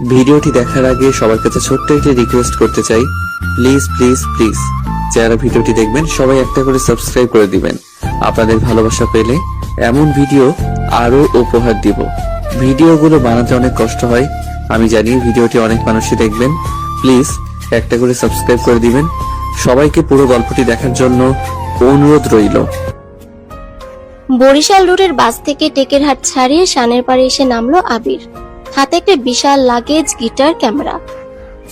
ভিডিওটি দেখার আগে সবার কাছে ছোট্ট একটি রিকোয়েস্ট করতে চাই, প্লিজ প্লিজ প্লিজ যারা ভিডিওটি দেখবেন সবাই একটা করে সাবস্ক্রাইব করে দিবেন। আপনাদের ভালোবাসা পেলে এমন ভিডিও আরো উপহার দিব। ভিডিওগুলো বানাতে অনেক কষ্ট হয়, আমি জানি। ভিডিওটি অনেক মানুষই দেখবেন, প্লিজ একটা করে সাবস্ক্রাইব করে দিবেন। সবাইকে পুরো গল্পটি দেখার জন্য অনুরোধ রইল। বরিশাল রোডের বাস থেকে টেকেরহাট ছাড়িয়ে শানের পাড়ে এসে নামলো আবির। হাতে একটা বিশাল luggage, guitar, camera,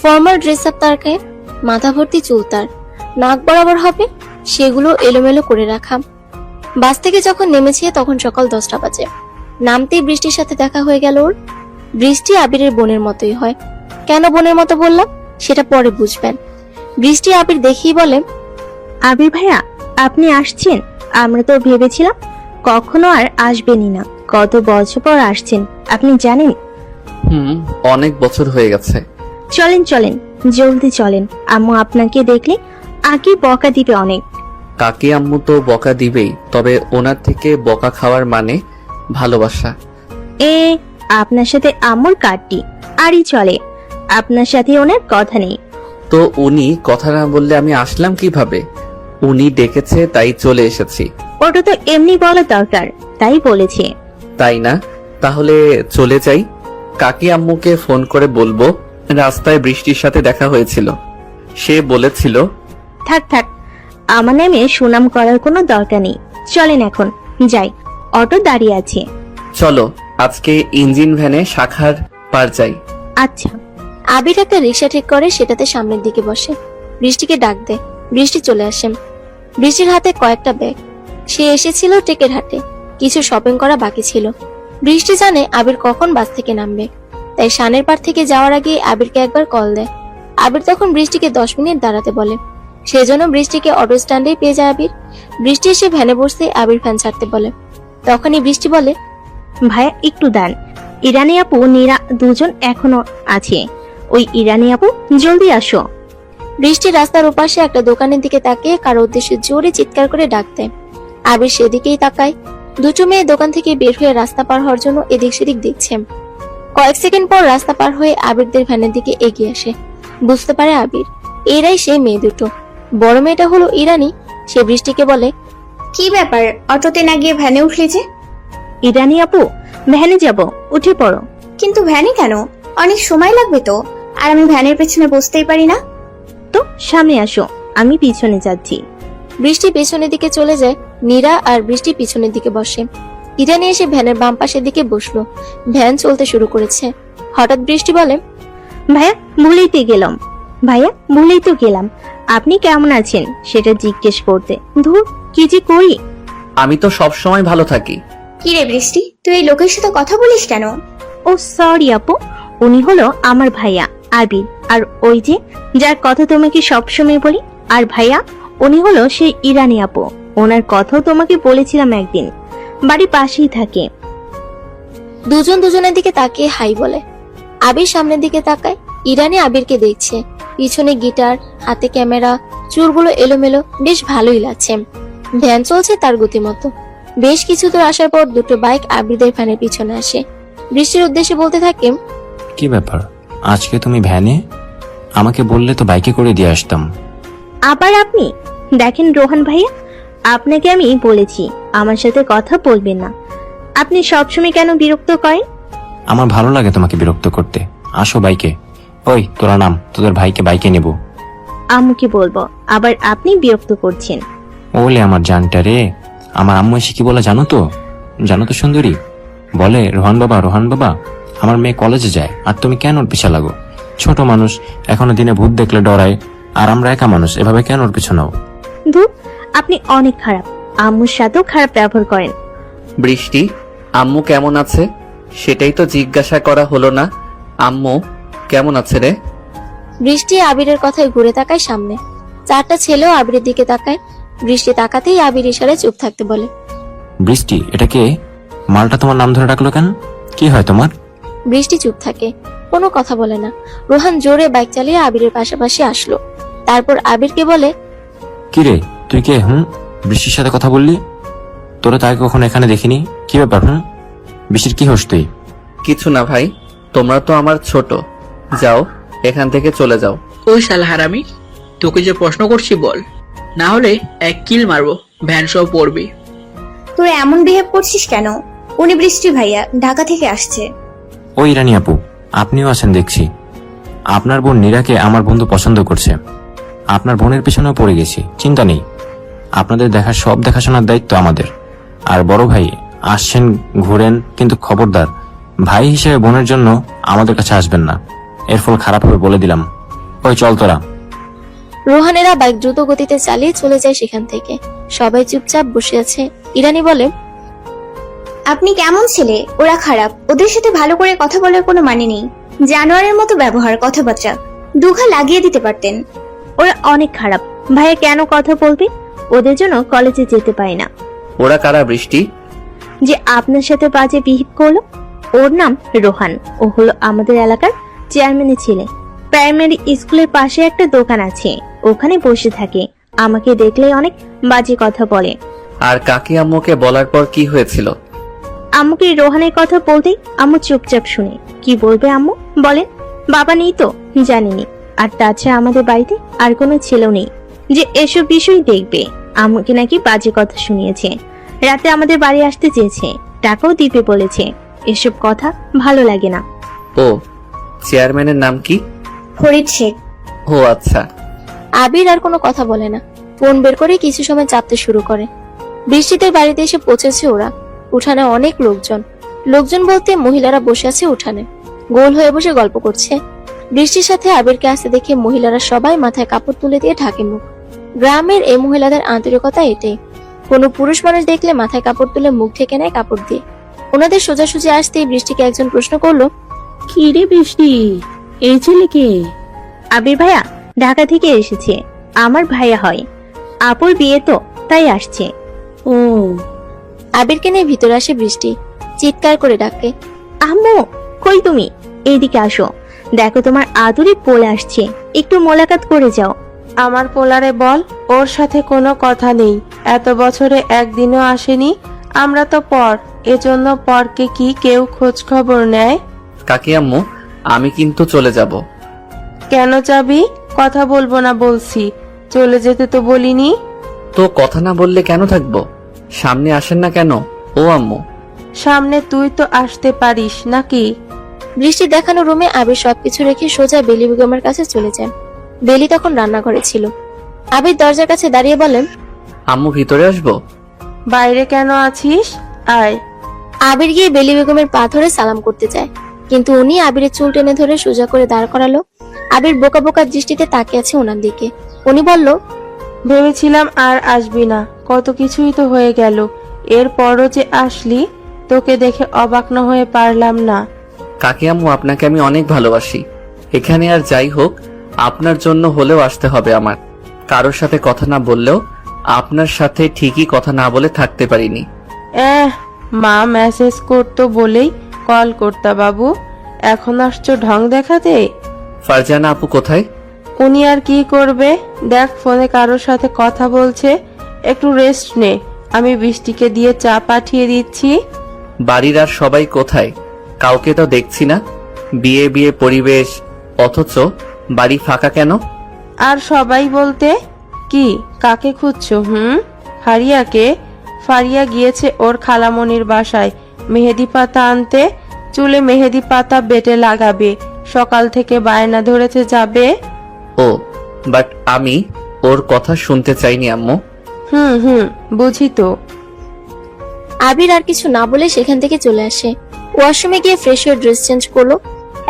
formal dress up তার গায়ে, মাথা ভর্তি চুল তার, নাক বরাবর হবে সেগুলো এলোমেলো করে রাখা। বাস থেকে যখন নেমেছে তখন সকাল 10টা বাজে। নামতেই বৃষ্টির সাথে দেখা হয়ে গেল ওর। বৃষ্টি আবিরের বোনের মতোই হয়। কেন বোনের মতো বললাম সেটা পরে বুঝবেন। বৃষ্টি আবির দেখেই বলে, আবির ভাইয়া, আপনি আসছেন? আমরা তো ভেবেছিলাম কখনো আর আসবেনই না। কত বছর পর আসছেন, আপনি জানেন? অনেক বছর হয়ে গেছে। চলেন চলেন, জলদি চলেন। আম্মু আপনাকে দেখলে আগে বকা দিবে অনেক। কাকি আম্মু তো বকা দিবেই, তবে ওনার থেকে বকা খাওয়ার মানে ভালোবাসা। আপনার সাথে আম্মুর কাটটি আরই চলে, আপনার সাথে ওনার কথা নেই। তো উনি কথা না বললে আমি আসলাম কিভাবে? উনি ডেকেছে তাই চলে এসেছি। ওটা তো এমনি বলা দরকার, তাই বলেছে। তাই না? তাহলে চলে যাই। কাকি আম্মুকে ফোন করে বলবো রাস্তায় বৃষ্টির সাথে দেখা হয়েছিল, সে বলেছিল। থাক থাক, আমার নামে সুনাম করার কোনো দরকার নেই। চলেন এখন যাই, অটো দাঁড়িয়ে আছে। চলো আজকে ইঞ্জিন ভ্যানে শাখার পার যাই। আচ্ছা। আবির একটা রিক্সা ঠিক করে সেটাতে সামনের দিকে বসে। বৃষ্টিকে ডাক দেয়, বৃষ্টি চলে আসে। বৃষ্টির হাতে কয়েকটা ব্যাগ। সে এসেছিল টেকেরহাটে, কিছু শপিং করা বাকি ছিল। বৃষ্টি জানে আবির কখন বাস থেকে নামবে, তাই শানের পাড় থেকে যাওয়ার আগে আবিরকে একবার কল দেয়। আবির তখন বৃষ্টিকে 10 মিনিট দাঁড়াতে বলে। সেজন্য বৃষ্টিকে অটো স্ট্যান্ডেই পেয়ে যায় আবির। বৃষ্টি এসে ভ্যানে বসতে আবির ভ্যান ছাড়তে বলে। তখনই বৃষ্টি বলে, ভাইয়া একটু দান, ইরানি আপু নীরা দুজন এখনো আছে। ওই ইরানি আপু জলদি আসো। বৃষ্টি রাস্তার ওপাশে একটা দোকানের দিকে তাকিয়ে কারো উদ্দেশ্যে জোরে চিৎকার করে ডাক দেয়। আবির সেদিকেই তাকায়। দুটো মেয়ে দোকান থেকে বের হয়ে রাস্তা পার হওয়ার জন্য এদিক সেদিক দেখছে। কয়েক সেকেন্ড পর রাস্তা পার হয়ে আবিরদের ভ্যানের দিকে এগিয়ে আসে। বুঝতে পারে আবির এরাই সেই মেয়ে দুটো। বড় মেয়েটা হলো ইরানি। সে বৃষ্টিকে বলে, কি ব্যাপার, অটোতে না গিয়ে ভ্যানে উঠলে যে? ইরানি আপু, ভ্যানে যাব, উঠে পড়ো। কিন্তু ভ্যানে কেন? অনেক সময় লাগবে তো, আর আমি ভ্যানের পেছনে বসতেই পারি না। তো সামনে আসো, আমি পিছনে যাচ্ছি। বৃষ্টি পেছনের দিকে চলে যায়। নীরা আর বৃষ্টি পিছনের দিকে বসে। ইরানি এসে ভ্যানের বাম পাশের দিকে বসলো। ভ্যান চলতে শুরু করেছে। হঠাৎ বৃষ্টি বলে, ভাইয়া ভুলেই গেলাম। ভাইয়া ভুলেই তো গেলাম, আপনি কেমন আছেন সেটা জিজ্ঞেস করতে। ধুর, কি যে করি। আমি তো সব সময় ভালো থাকি। কি রে বৃষ্টি, তুই এই লোকের সাথে কথা বলিস কেন? ও সরি আপু, উনি হলো আমার ভাইয়া আবির। আর ওই যে যার কথা তোমাকে সবসময় বলি, আর ভাইয়া উনি হলো সেই ইরানি আপু। ওনার কথাও তোমাকে বলেছিলাম একদিন, বাড়ি পাশেই থাকে। দুজন দুজনের দিকে তাকিয়ে হাই বলে। আবির সামনের দিকে তাকায়। ইরানি আবিরকে দেখছে। পিছনে গিটার, হাতে ক্যামেরা, চুলগুলো এলোমেলো, বেশ ভালোই লাগছে। ভ্যান চলছে তার গতিমতো। বেশ কিছু দূর আসার পর দুটো বাইক আবিরদের ভ্যানের পিছনে আসে। বৃষ্টির উদ্দেশ্যে বলতে থাকে, কি ব্যাপার, আজকে তুমি ভ্যানে? আমাকে বললে তো বাইকে করে দিয়ে আসতাম। আবার আপনি? দেখেন রোহান ভাইয়া, আপনাকে আমি বলেছি আমার সাথে কথা বলবেন না। আপনি সবসময় কেন বিরক্ত করেন? আমার ভালো লাগে তোমাকে বিরক্ত করতে। আসো বাইকে। ওই তোরা নাম, তোদের ভাইকে বাইকে নেব। আম্মুকে বলবো, আবার আপনি বিরক্ত করছেন। ওলে আমার জানটা রে, আমার আম্মু এসে কি বলে জানো তো? জানো তো সুন্দরী? বলে, রোহান বাবা আমার মেয়ে কলেজে যায়, আর তুমি কেন ওর পিছা লাগো? ছোট মানুষ, এখনো দিনে ভূত দেখলে ডরায়, আর আমরা একা মানুষ, এভাবে কেন ওর পিছু নাও? ধুর, আপনি অনেক খারাপ। আম্মুর সাথেও খারাপ ব্যবহার করেন। বৃষ্টি, আম্মু কেমন আছে সেটাই তো জিজ্ঞাসা করা হলো না। আম্মু কেমন আছে রে? বৃষ্টি আবিরের কথায় ঘুরে তাকায় সামনে। চারটা ছেলেও আবিরের দিকে তাকায়। বৃষ্টি তাকাতেই আবির ইশারায় চুপ থাকতে বলে। বৃষ্টি, এটা কে? মালটা তোমার নাম ধরে ডাকলো কেন? কি হয় তোমার? বৃষ্টি চুপ থাকে, কোনো কথা বলে না। রোহান জোরে বাইক চালিয়ে আবিরের পাশাপাশি আসলো। তারপর আবিরকে বলে, কি রে, তুই কে? বৃষ্টির সাথে কথা বললি? তোরা তাকে কখনো এখানে দেখিনি। কি ব্যাপার? বৃষ্টির কি হোস তুই? কিছু না ভাই, তোমরা তো আমার ছোট, যাও, এখান থেকে চলে যাও। ওই শালা হারামি, তোকে যে প্রশ্ন করছি বল, না হলে এক কিল মারবো, ভ্যান সহ পড়বি। তোরা এমন বিহেভ করছিস কেন? উনি বৃষ্টি ভাইয়া, ঢাকা থেকে আসছে। ও ইরানি আপু, আপনিও আছেন দেখছি। আপনার বোন নীরাকে আমার বন্ধু পছন্দ করছে। আপনার বোনের পিছনেও পড়ে গেছি, চিন্তা নেই। আপনাদের সব দেখাশোনার দায়িত্ব আমাদের। আর বড় ভাই আসছেন, ঘুরেন, কিন্তু খবরদার ভাই হিসেবে বোনের জন্য আমাদের কাছে আসবেন না, এর ফল খারাপ হবে বলে দিলাম। ওই চল তোরা। রোহানেরা বাইক দ্রুত গতিতে চালিয়ে চলে যায় সেখান থেকে। সবাই চুপচাপ বসে আছে। ইরানি বলে, আপনি কেমন ছেলে? ওরা খারাপ, ওদের সাথে ভালো করে কথা বলার কোনো মানে নেই। জানোয়ারের মতো ব্যবহার, কথাবার্তা দুঘা লাগিয়ে দিতে পারতেন। ওরা অনেক খারাপ। ভাইয়া কেন কথা বলবে? ওদের জন্য কলেজে যেতে পারি না। ওরা কারা বৃষ্টি? যে আপনার সাথে বাজে বিহেভ করলো, ওর নাম রোহান। ও হলো আমাদের এলাকার চেয়ারম্যানের ছেলে। প্রাইমারি স্কুলের পাশে একটা দোকান আছে, ওখানে বসে থাকে। আমাকে দেখলেই অনেক বাজে কথা বলে। আর কাকি আম্মুকে বলার পর কি হয়েছিল? আম্মুকে রোহানের কথা বলতেই আম্মু চুপচাপ শুনে। কি বলবে আম্মু বলেন? বাবা নেই তো জানিনি। আর তাছাড়া আমাদের বাড়িতে আর কোনো ছেলেও নেই যে এসব বিষয় দেখবে। আম্মুকে নাকি বাজে কথা শুনিয়েছে। রাতে আমাদের বাড়ি আসতে চেয়েছে, টাকাও দিতে বলেছে। এসব কথা ভালো লাগে না। ও, চেয়ারম্যানের নাম কি? ফরিদ শেখ। ও আচ্ছা। আবির আর কোনো কথা বলে না। ফোন বের করে কিছু সময় চাপতে শুরু করে। বৃষ্টিদের বাড়িতে এসে পৌঁছেছে ওরা। উঠানে অনেক লোকজন বলতে মহিলারা বসে আছে উঠানে, গোল হয়ে বসে গল্প করছে। বৃষ্টির সাথে আবিরকে আসতে দেখে মহিলারা সবাই মাথায় কাপড় তুলে দিয়ে ঢাকে মুখ। গ্রামের এই মহিলাদের আন্তরিকতা এটাই। কোনো পুরুষ মানুষ দেখলে মাথায় কাপড় তুলে মুখ ঢেকে নেয় কাপড় দিয়ে। ওনাদের সোজাসুজি আসতেই বৃষ্টিকে একজন প্রশ্ন করলো, কি রে বৃষ্টি, এই ছেলেকে? আবির ভাইয়া ঢাকা থেকে এসেছে, আমার ভাইয়া হয়। আপুর বিয়ে তো, তাই আসছে। ও, আবিরকে নিয়ে ভিতরে আসে বৃষ্টি। চিৎকার করে ডাকে, আম্মু কই তুমি? এইদিকে আসো, দেখো তোমার আদুরি পোলে আসছে, একটু মোলাকাত করে যাও। আমার পোলারে বল ওর সাথে কোনো কথা নেই, এত বছরে একদিনও আসেনি। আমরা তো পর, এজন্য পরকে কি কেউ খোঁজ খবর নেয়? কাকি আম্মু, আমি কিন্তু চলে যাব। কেন যাবি? কথা বলবো না বলছি, চলে যেতে তো বলিনি। তো কথা না বললে কেন থাকবো? সামনে আসেন না কেন? ও আম্মু, সামনে তুই তো আসতে পারিস নাকি? বৃষ্টি দেখানো রুমে আবির সবকিছু রেখে সোজা বেলি বেগমের কাছে চলে যায়। বেলি তখন রান্নাঘরে ছিল। আবির দরজার কাছে দাঁড়িয়ে বলেন, আম্মু ভিতরে আসবো? বাইরে কেন আছিস? আয়। আবির গিয়ে বেলি বেগমের পা ধরে সালাম করতে চায়, কিন্তু উনি আবিরের চুল টেনে ধরে সোজা করে দাঁড় করালো। আবির বোকা বোকা দৃষ্টিতে তাকিয়ে আছে ওনার দিকে। উনি বলল, ভেবেছিলাম আর আসবি না, কত কিছুই তো হয়ে গেল, এরপরও যে আসলি, তোকে দেখে অবাক না হয়ে পারলাম না। কাকি আম্মু, আপনাকে আমি অনেক ভালোবাসি। এখানে আর যাই হোক, আপনার জন্য হলেও আসতে হবে আমার। কারোর সাথে কথা না বললেও আপনার সাথে ঠিকই কথা না বলে থাকতে পারিনি। মা মেসেজ করতো বলেই কল করতা বাবু, এখন আসছো ঢং দেখাতে। ফারজানা আপু কোথায়? উনি আর কি করবে, দেখ ফোনে কারোর সাথে কথা বলছে। একটু রেস্ট নে, আমি বৃষ্টিকে দিয়ে চা পাঠিয়ে দিচ্ছি। বাড়ির আর সবাই কোথায়? কাউকে তো দেখছি না। বিয়ে বিয়ে পরিবেশ, অথচ বাড়ি ফাঁকা কেন? আর সবাই বলতে কি, কাকে খুঁজছো? ফারিয়াকে। ফারিয়া গিয়েছে ওর খালামণির বাসায় মেহেদি পাতা আনতে। চুলে মেহেদি পাতা বেটে লাগাবে, সকাল থেকে বায়না ধরেছে যাবে। ও, বাট আমি ওর কথা শুনতে চাইনি আম্মু। বুঝি তো। আবির আর কিছু না বলে সেখান থেকে চলে আসে। ওয়াশরুমে গিয়ে ফ্রেশ হয়ে ড্রেস চেঞ্জ করলো।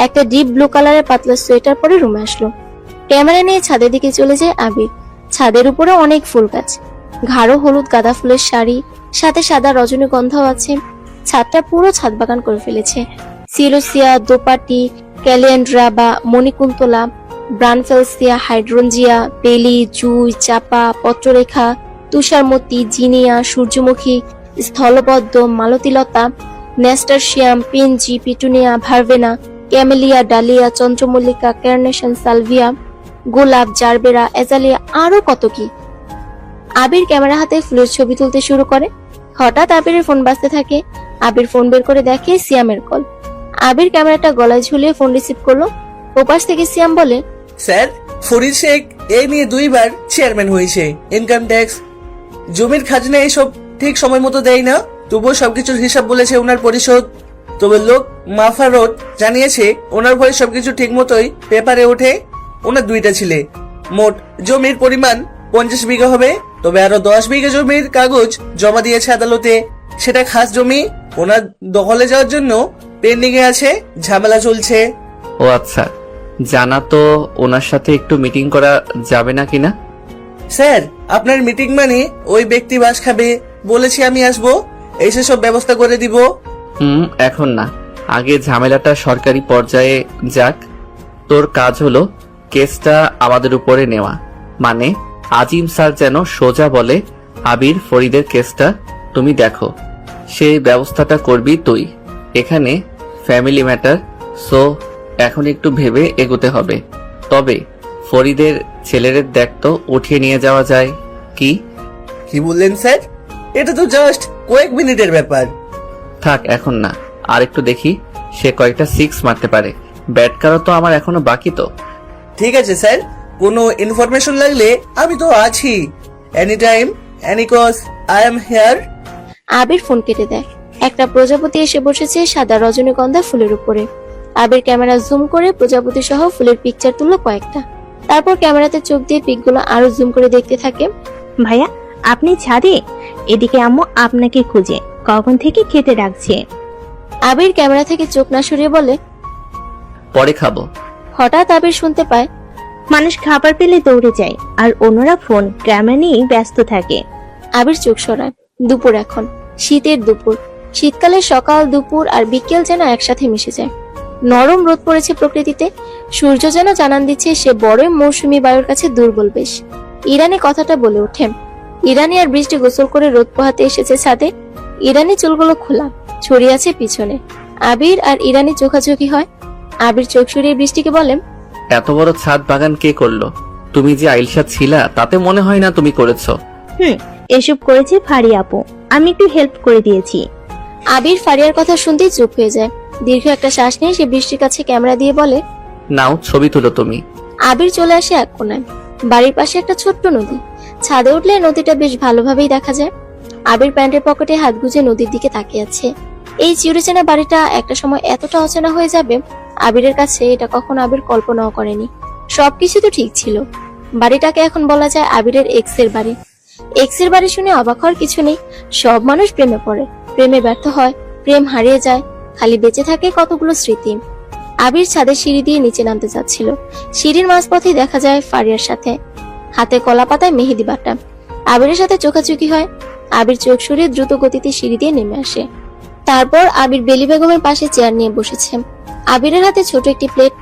একটা ডিপ ব্লু কালারের পাতলা সোয়েটার পরে রুমে আসলো। ক্যামেরা নিয়ে ছাদের দিকে চলে যায় আবির। ছাদের উপরে অনেক ফুল গাছ, গাঢ় হলুদ গাঁদা ফুলের শাড়ি, সাথে সাদা রজনীগন্ধাও আছে। ছাদটা পুরো ছাদ বাগান করে ফেলেছে। সিলোসিয়া, দোপাটি, ক্যালিয়ান্ড্রা বা মণিকুন্তলা, ব্রানফেলসিয়া, হাইড্রোনজিয়া, বেলি, জুই, চাপা, পত্ররেখা, তুষারমতি, জিনিয়া, সূর্যমুখী, স্থলপদ্ম, মালতীলতা, নেস্টারশিয়াম, পেনজি, পিটুনিয়া, ভার্বেনা, ক্যামেলিয়া, ডালিয়া, চন্দ্রমল্লিকা, কার্নেশন, সালভিয়া, গোলাপ, জারবেরা, এজালিয়া, আরো কত কি। আবির ক্যামেরা হাতে ফুলের ছবি তুলতে শুরু করে। হঠাৎ আবিরের ফোন বাজতে থাকে। আবির ফোন বের করে দেখে সিয়ামের কল। আবির ক্যামেরাটা গলায় ঝুলিয়ে ফোন রিসিভ করলো। ওপাশ থেকে সিয়াম বলে, স্যার, ফরিদ শেখ এই নিয়ে 2 বার চেয়ারম্যান হয়েছে। ইনকাম ট্যাক্স, জমির খাজনা এইসব ঠিক সময় মতো দেয় না, তবুও সবকিছুর হিসাব বলেছে ওনার পরিশোধ। তবে লোক মাফারত জানিয়েছে ওনার ভয়ে সবকিছু ঠিক মতোই পেপারে ওঠে। ওনার 2টা ছেলে, মোট জমির পরিমাণ 50 বিঘা হবে। তবে আরো 10 বিঘা জমির কাগজ জমা দিয়েছে আদালতে। সেটা খাস জমি, ওনার দখলে যাওয়ার জন্য পেন্ডিং এ আছে, ঝামেলা চলছে। ও আচ্ছা, জানা তো ওনার সাথে একটু মিটিং করা যাবে না কিনা? স্যার, আপনার মিটিং মানে ওই ব্যক্তি বাস খাবে, বলেছি আমি আসবো, এসে সব ব্যবস্থা করে দিব। এখন না, আগে ঝামেলাটা সরকারি পর্যায়ে যাক। তোর কাজ হলো কেসটা আমাদের উপরে নেওয়া, মানে আজিম স্যার যেন সোজা বলে আবির ফরিদের কেসটা তুমি দেখো, সেই ব্যবস্থাটা করবি তুই। এখানে ফ্যামিলি ম্যাটার, সো এখন একটু ভেবে এগোতে হবে। তবে ফরিদের ছেলেদের দেখতো উঠিয়ে নিয়ে যাওয়া যায় কি? কি বললেন স্যার? এটা তো জাস্ট কয়েক মিনিটের ব্যাপার। থাক, এখন না, আর একটু দেখি সে কয়েকটা 6 মারতে পারে। ব্যাট করা তো আমার এখনো বাকি তো। ঠিক আছে স্যার, কোনো ইনফরমেশন লাগলে আমি তো আছি, any time, any cause, I am here. Abir phone কেটে দেয়। একটা প্রজাপতি এসে বসেছে সাদা রজনীগন্ধা ফুলের উপরে। আবির ক্যামেরা জুম করে প্রজাপতি সহ ফুলের পিকচার তুললো কয়েকটা। তারপর ক্যামেরাতে চোখ দিয়ে পিকগুলো আরো জুম করে দেখতে থাকে। ভাইয়া, আপনি ছাদে? এদিকে আম্মু আপনাকে খুঁজে কখন থেকে খেতে ডাকছে। আবির ক্যামেরা থেকে চোখ না সরিয়ে বলে, পরে খাবো। হঠাৎ আবির শুনতে পায়, মানুষ খাবার পেলে দৌড়ে যায়, আর অন্যরা ফোন ক্যামেরা নিয়ে ব্যস্ত থাকে। আবির চোখ সরায়। দুপুর এখন, শীতের দুপুর। শীতকালে সকাল, দুপুর আর বিকেল যেন একসাথে মিশে যায়। নরম রোদ পড়েছে প্রকৃতিতে। সূর্য যেন জানান দিচ্ছে সে বড়ই মৌসুমী বায়ুর কাছে দুর্বল বেশ। ইরানি কথাটা বলে ওঠে। ইরানি আর বৃষ্টি গোসল করে রোদ পোহাতে এসেছে ছাদে। ইরানি চুলগুলো খোলা, ছড়িয়ে আছে পিছনে। আবির আর ইরানি চোখাচোখি হয়। আবির চোখ সরিয়ে বৃষ্টিকে বলে, এত বড় ছাদ বাগান কে করলো? তুমি যে আইলসা ছিলা তাতে মনে হয় না তুমি করেছো। এসব করেছে ফারিয়া আপু, আমি একটু হেল্প করে দিয়েছি। আবির ফারিয়ার কথা শুনতেই চুপ হয়ে যায়। দীর্ঘ একটা শ্বাস নিয়ে সে বৃষ্টির কাছে ক্যামেরা দিয়ে বলে, নাও ছবি তুলো তুমি। আবির চলে আসে এক কোণায়। বাড়ির পাশে একটা ছোট্ট নদী। ছাদে উঠলে নদীটা বেশ ভালোভাবেই দেখা যায়। আবির প্যান্টের পকেটে হাত গুজে নদীর দিকে তাকিয়ে আছে। এই চিরচেনা বাড়িটা একটা সময় এতটা অচেনা হয়ে যাবে, আবিরের কাছে এটা কখনো আবির কল্পনাও করেনি। সবকিছু তো ঠিক ছিল। বাড়িটাকে এখন বলা যায় আবিরের এক্সের বাড়ি। এক্সের বাড়ি শুনে অবাক হওয়ার কিছু নেই। সব মানুষ প্রেমে পড়ে, প্রেমে ব্যর্থ হয়, প্রেম হারিয়ে যায়, খালি বেঁচে থাকে কতগুলো স্মৃতি। আবির ছাদের সিঁড়ি দিয়ে নিচে নামতে যাচ্ছিল। সিঁড়ির মাঝপথেই দেখা যায় ফারিয়ার সাথে, হাতে কলা পাতায় মেহেদি বাটা। আবিরের সাথে চোখাচোখি হয়। আবির চোখ সরিয়ে দ্রুত গতিতে সিঁড়ি দিয়ে নেমে আসে। তারপর আবির বেলি বেগমের পাশে চেয়ার নিয়ে বসেছে। আবিরের হাতে ছোট একটি প্লেট,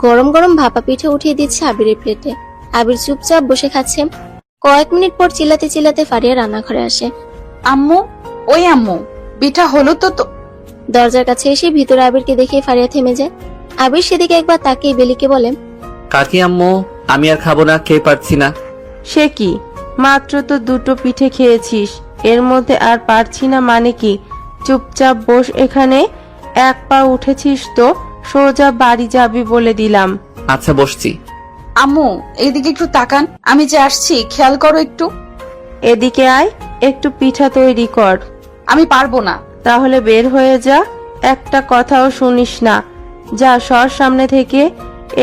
গরম গরম ভাপা পিঠে উঠিয়ে দিচ্ছে আবিরের প্লেটে। আবির চুপচাপ বসে খাচ্ছে। কয়েক মিনিট পর চিল্লাতে চিল্লাতে ফারিয়া রান্নাঘরে আসে। আম্মু, ওই আম্মু, পিঠা হলো তো? দরজার কাছে এসে ভিতরে আবিরকে দেখে ফারিয়া থেমে যায়। আবির সেদিকে একবার তাকিয়ে বেলিকে বলে, কাকি আম্মু, আমি আর খাবো না, খেয়ে পারছি না। সে কি, মাত্র তো 2টো পিঠে খেয়েছিস, এর মধ্যে আর পারছি না মানে কি? চুপচাপ বস এখানে। এক পা উঠেছিস তো সোজা বাড়ি যাবি বলে দিলাম। আচ্ছা, বসছি। আম্মু, এইদিকে একটু তাকান, আমি যে আসছি খেয়াল করো একটু। এদিকে আয়, একটু পিঠা তৈরি কর। আমি পারবো না। তাহলে বের হয়ে যা, একটা কথাও শুনিস না। যা সর সামনে থেকে।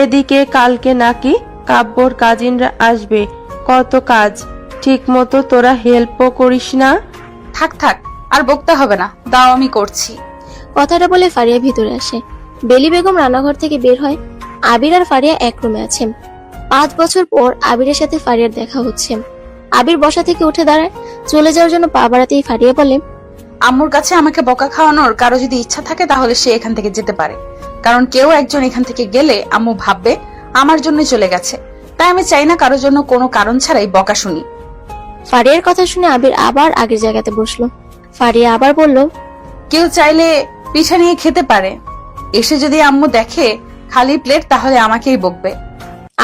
এদিকে কালকে নাকি কাব্যর কাজিনরা আসবে, কত কাজ, ঠিক মতো তোরা হেল্পও করিস না। থাক থাক, আর বকতে হবে না, দাও আমি করছি। কথাটা বলে ফারিয়া ভিতরে আসে। বেলি বেগম রান্নাঘর থেকে বের হয়। আবির আর ফারিয়া এক রুমে আছে। 5 বছর পর আবিরের সাথে ফারিয়ার দেখা হচ্ছে। আবির বসা থেকে উঠে দাঁড়ায়। চলে যাওয়ার জন্য পা বাড়াতেই ফারিয়া বলে, আম্মুর কাছে আমাকে বকা খাওয়ানোর কারো যদি ইচ্ছা থাকে তাহলে সে এখান থেকে যেতে পারে, কারণ কেউ একজন এখান থেকে গেলে আম্মু ভাববে আমার জন্য চলে গেছে। তাই আমি চাই না কারোর জন্য কোনো কারণ ছাড়াই বকা শুনি। ফারিয়ার কথা শুনে আবির আবার আগের জায়গাতে বসলো। ফারিয়া আবার বলল, কেউ চাইলে পিঠা নিয়ে খেতে পারে, এসে যদি আম্মু দেখে খালি প্লেট তাহলে আমাকেই বকবে।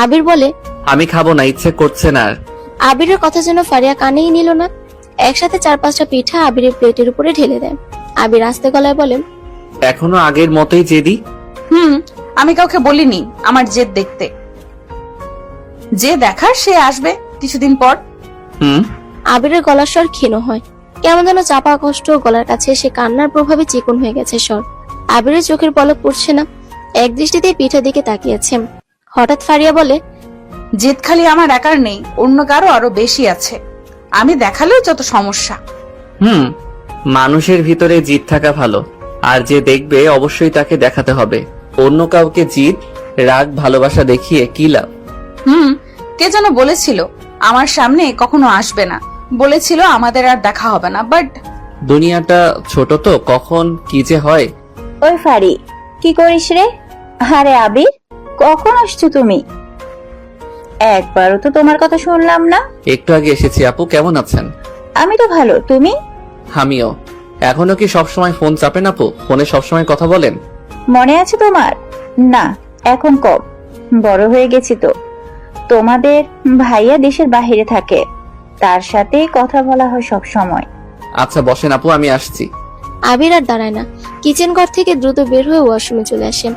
আবির বলে, আমি খাবো না, ইচ্ছে করছে না আর। আবিরের কথা যেন ফারিয়া কানেই নিল না। একসাথে 4-5টা পিঠা আবিরের প্লেটের উপরে ঢেলে দেয়। আবির আস্তে গলায় বলে, এখনো আগের মতোই জেদি। আমি কাউকে বলিনি আমার জেদ দেখতে। যে দেখার সে আসবে কিছুদিন পর। আবিরের গলার স্বর ক্ষীণ হয়, কেমন যেন চাপা কষ্ট গলার কাছে এসে কান্নার প্রভাবে চিকন হয়ে গেছে স্বর। আবিরের চোখের পলক পড়ছে না, এক দৃষ্টিতে পিঠের দিকে তাকিয়েছে। হঠাৎ ফারিয়া বলে, জেদ খালি আমার একার নেই, অন্য কারো আরো বেশি আছে। আমি দেখালেও যত সমস্যা। মানুষের ভিতরে জিদ থাকা ভালো, আর যে দেখবে অবশ্যই তাকে দেখাতে হবে। অন্য কাউকে জিদ, রাগ, ভালোবাসা দেখিয়ে কি লাভ? কে যেন বলেছিল আমার সামনে কখনো আসবে না, বলেছিল আমাদের আর দেখা হবে না, বাট দুনিয়াটা ছোট তো, কখন কি যে হয়। ওই ফারি, কি করিস রে? আরে আবির, কখন আসছো তুমি? একবারও তো তোমার কথা শুনলাম না। একটু আগে এসেছি। আপু কেমন আছেন? আমি তো ভালো, তুমি? আমিও। এখনো কি সবসময় ফোন চাপেন আপু? ফোনে সবসময় কথা বলেন? মনে আছে তোমার? না, এখন কম, বড় হয়ে গেছি তো। তোমাদের ভাইয়া দেশের বাইরে থাকে, তার সাথে কথা বলা হয় সব সময়। আচ্ছা বসেন আপু, আমি আসছি। আবির আর দাঁড়ায় না, কিচেন ঘর থেকে দ্রুত বের হয়ে ওয়াশরুমে চলে আসে।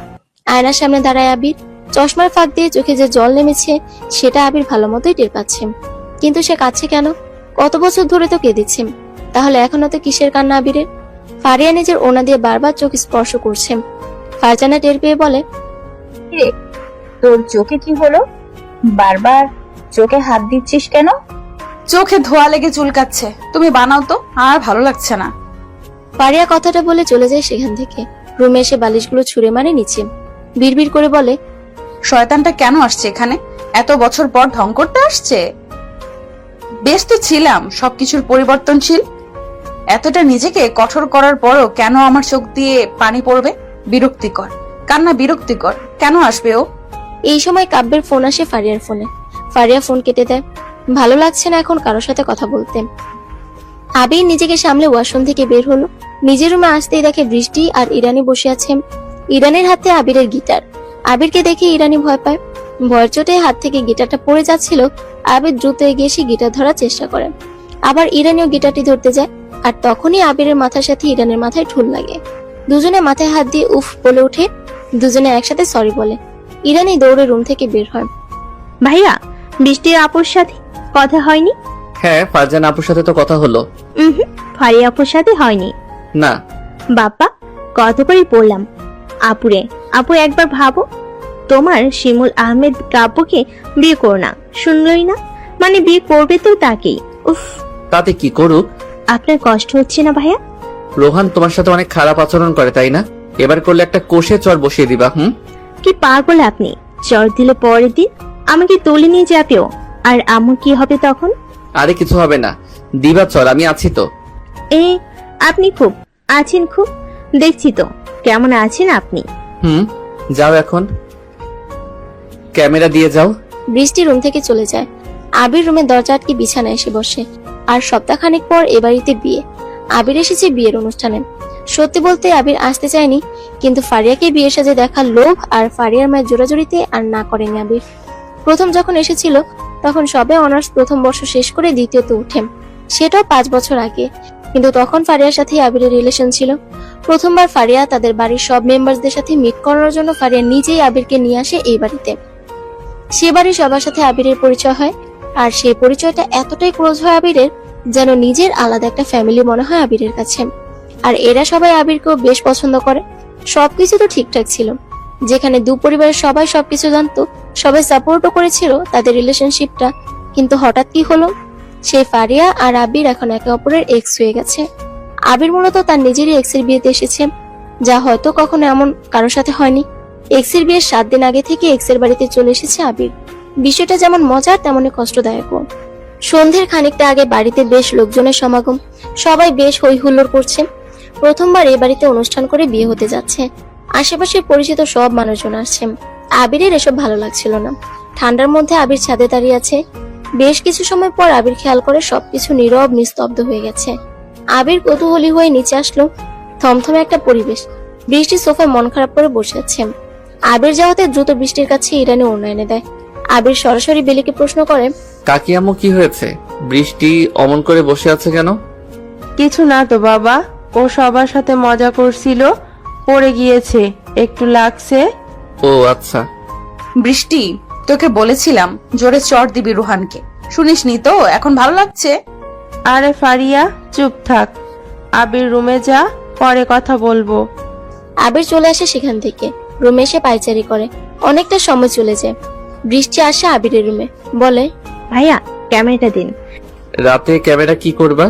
আয়নার সামনে দাঁড়ায় আবির। চশমার ফাঁক দিয়ে চোখে যে জল নেমেছে সেটা আবির ভালো মতোই টের পাচ্ছে, কিন্তু সে কাঁদছে কেন? কত বছর ধরে তো কেঁদেছে, তাহলে এখনো তো কিসের কান্না আবিরের? ফারিয়া নিজের ওনা দিয়ে বারবার চোখ স্পর্শ করছে। ফারজানা টের পেয়ে বলে, তোর চোখে কি হলো? বারবার চোখে হাত দিচ্ছিস কেন? চোখে ধোয়া লেগে চুলকাচ্ছে, তুমি বানাও তো, আর ভালো লাগছে না। ফারিয়া কথাটা বলে চলে যায় সেখান থেকে। রুমে এসে বালিশগুলো ছুঁড়ে মারে নিচে, বিড়বিড় করে বলে, শয়তানটা কেন আসছে এখানে? এত বছর পর ঢং করতে আসছে? বেশ তো ছিলাম সবকিছুর পরিবর্তনশীল। এতটা নিজেকে কঠোর করার পরও কেন আমার চোখ দিয়ে পানি পড়বে? বিরক্তিকর, কান্না বিরক্তিকর। কেন আসবে ও? এই সময় কাব্যের ফোন আসে ফারিয়ার ফোনে। ফারিয়া ফোন কেটে দেয়, ভালো লাগছে না এখন কারোর সাথে কথা বলতে। আবির নিজেকে সামলে ওয়াশরুম থেকে বের হলো। নিজের রুমে আসতেই দেখে বৃষ্টি আর ইরানি বসে আছে। ইরানির হাতে আবিরের গিটার। আবিরকে দেখে ইরানি ভয় পায়। ভয়ের চোটে হাত থেকে গিটারটা পড়ে যাচ্ছিল। আবির দ্রুত এগিয়ে এসে গিটার ধরার চেষ্টা করে, আবার ইরানিও গিটারটি ধরতে যায়। আর তখনই আবিরের মাথার সাথে ইরানের মাথায় ঠুল লাগে। দুজনে মাথায় হাত দিয়ে উফ বলে ওঠে। দুজনে একসাথে সরি বলে। ইরানি দৌড়ে রুম থেকে বের হয়। ভাইয়া, বৃষ্টির আপুর সাথে কথা হয়নি? হ্যাঁ, ফারজানা আপুর সাথে তো কথা হলো। ফারিয়া আপুর সাথে হয়নি? না। বাবা, কতবারই বললাম আপুরে। আপু একবার ভাবো, তোমার শিমুল আহমেদ কাব্যকে বিয়ে করো না, শুনলই না? মানে বিয়ে করবে তো তাকেই। উফ, তাতে কি করুক? আপনার কষ্ট হচ্ছে না ভাইয়া? রোহান তোমার সাথে অনেক খারাপ আচরণ করে, তাই না? এবার করলে একটা কোষে চর বসিয়ে দিবা। কি পাগল আপনি? চর দিলে পরের দিন আমাকে তুলে নিয়ে যাবেও, আর আমার কি হবে তখন? আরে কিছু হবে না, দিবা চর, আমি আছি তো। আপনি খুব আছেন, খুব দেখছি তো কেমন আছেন আপনি। যাও এখন, ক্যামেরা দিয়ে যাও। বৃষ্টি রুম থেকে চলে যায়। আবির রুমের দরজা আটকে বিছানায় এসে বসে। আর সপ্তাহখানেক পর এ বাড়িতে বিয়ে। আবির এসেছে বিয়ের অনুষ্ঠানে। সত্যি বলতে আবির আসতে চায়নি, কিন্তু ফারিয়াকে বিয়ে সাজে দেখার লোভ আর ফারিয়ার মায়ের জোরাজুরিতে আর না করেনি আবির। প্রথম যখন এসেছিল তখন সবে অনার্স প্রথম বর্ষ শেষ করে দ্বিতীয়তে উঠে, সেটাও 5 বছর আগে। কিন্তু তখন ফারিয়ার সাথে আবিরের রিলেশন ছিল। প্রথমবার ফারিয়া তাদের বাড়ির সব মেম্বারদের সাথে মিট করার জন্য ফারিয়া নিজেই আবিরকে নিয়ে আসে এই বাড়িতে। সে বাড়ির সবার সাথে আবিরের পরিচয় হয়, আর সেই পরিচয়টা এতটাই ক্লোজ হয় আবিরের, যেন নিজের আলাদা একটা ফ্যামিলি মনে হয় আবিরের কাছে। আর এরা সবাই আবিরকেও বেশ পছন্দ করে। সবকিছু তো ঠিকঠাক ছিল, যেখানে দু পরিবারের সবাই সবকিছু জানতো, সবাই সাপোর্টও করেছিল তাদের রিলেশনশিপটা। কিন্তু হঠাৎ কি হলো, সেই ফারিয়া আর আবির এখন একে অপরের এক্স হয়ে গেছে। আবির মূলত তার নিজেরই এক্সের বিয়েতে এসেছে, যা হয়তো কখনো এমন কারোর সাথে হয়নি। এক্সের বিয়ের 7 দিন আগে থেকে এক্সের বাড়িতে চলে এসেছে আবির। বিষয়টা যেমন মজার তেমনই কষ্টদায়কও। সন্ধ্যের খানিকটা আগে বাড়িতে বেশ লোকজনের সমাগম, সবাই বেশ হই হুল্লোড় করছে। প্রথমবার এই বাড়িতে অনুষ্ঠান করে বিয়ে হতে যাচ্ছে। আশেপাশে পরিচিত সব মানুষজন আসছে। আবিরের এসব ভালো লাগছিল না। ঠান্ডার মধ্যে আবির ছাদে দাঁড়িয়ে আছে। বেশ কিছু সময় পর আবির খেয়াল করে সবকিছু নীরব নিস্তব্ধ হয়ে গেছে। আবির কৌতূহলী হয়ে নিচে আসলো। থমথমে একটা পরিবেশ। বৃষ্টি সোফায় মন খারাপ করে বসে আছে। আবির যাওয়াতে দ্রুত বৃষ্টির কাছে ইরানি ওড়না এনে দেয়। আবির সরাসরি বেলিকে প্রশ্ন করে, কাকি আম্মু কি হয়েছে? বৃষ্টি অমন করে বসে আছে কেন? কিছু না তো বাবা, ও সবার সাথে মজা করছিল, পড়ে গিয়েছে, একটু লাগছে। ও আচ্ছা। বৃষ্টি, তোকে বলেছিলাম জোরে চড় দিবি রুহানকে, শুনিসনি তো? এখন ভালো লাগছে? আরে ফারিয়া, চুপ থাক। আবির রুমে যা, পরে কথা বলবো। আবির চলে আসে সেখান থেকে, রুমে এসে পায়চারি করে। অনেকটা সময় চলে যায়। বৃষ্টি আসে আবিরের রুমে, বলে, ভাইয়া ক্যামেরাটা দিন। রাতে ক্যামেরা কি করবা?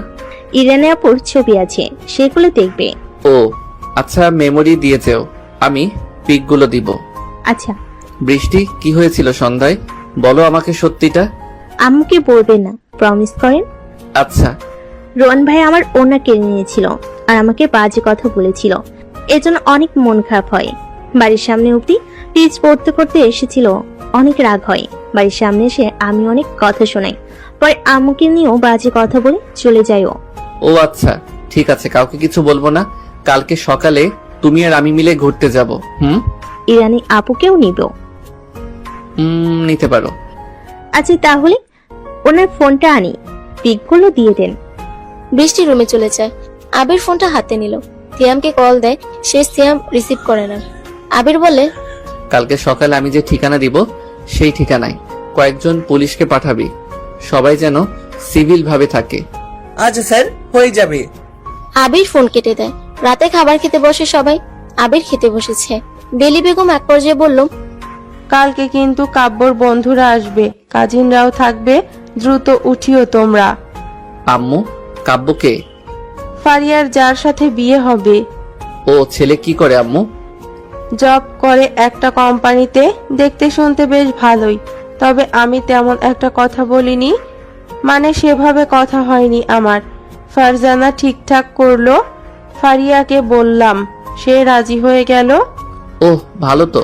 ইরানি আপুর ছবি আছে, সেগুলো দেখবে। ও আচ্ছা, মেমোরি দিয়েছেও, আমি পিকগুলো দিব। আচ্ছা। বৃষ্টি, কি হয়েছিল সন্ধ্যায়? বলো আমাকে সত্যিটা। আম্মুকে বলবেন না, প্রমিস করেন। আচ্ছা। রোহন ভাই আমার ওনা কেড়ে নিয়েছিল আর আমাকে বাজে কথা বলেছিল, এজন্য অনেক মন খারাপ হয়। বাড়ির সামনে অব্দি টিচ পড়তে করতে এসেছিল, অনেক রাগ হয়। বাড়ির সামনে এসে আমি অনেক কথা শোনাই, পরে আম্মুকে নিয়েও বাজে কথা বলে চলে যাই ও। ও আচ্ছা, ঠিক আছে, কাউকে কিছু বলবো না। কালকে সকালে তুমি আর আমি মিলে ঘুরতে যাব। ইরানি আপুকেও নিব। নিতে পারো। আচ্ছা তাহলে ওনার ফোনটা আনি, পিকগুলো দিয়ে দেন। বৃষ্টি রুমে চলে যায়। আবির ফোনটা হাতে নিল, সিয়ামকে কল দেয়, সে সিয়াম রিসিভ করে না। আবির বলে, কালকে সকালে আমি যে ঠিকানা দিব সেই ঠিকানায় কয়েকজন পুলিশকে পাঠাবি, সবাই যেন সিভিল ভাবে থাকে। আচ্ছা স্যার, হয়ে যাবে। আবির ফোন কেটে দেয়। রাতে খাবার খেতে বসে সবাই। আবির খেতে বসেছে। বেলি বেগম এক পর্যায়ে বলল, কালকে কিন্তু কাব্যর বন্ধুরা আসবে, কাজিনরাও থাকবে, দ্রুত উঠিও তোমরা। আম্মু, কাব্যকে? ফারিয়ার যার সাথে বিয়ে হবে। ও ছেলে কি করে আম্মু? জব করে একটা কোম্পানিতে, দেখতে শুনতে বেশ ভালোই, তবে আমি তেমন একটা কথা বলিনি, মানে সেভাবে কথা হয়নি আমার। ফারজানা ঠিকঠাক করলো, ফারিয়াকে বললাম, সে রাজি হয়ে গেল। ওহ ভালো তো।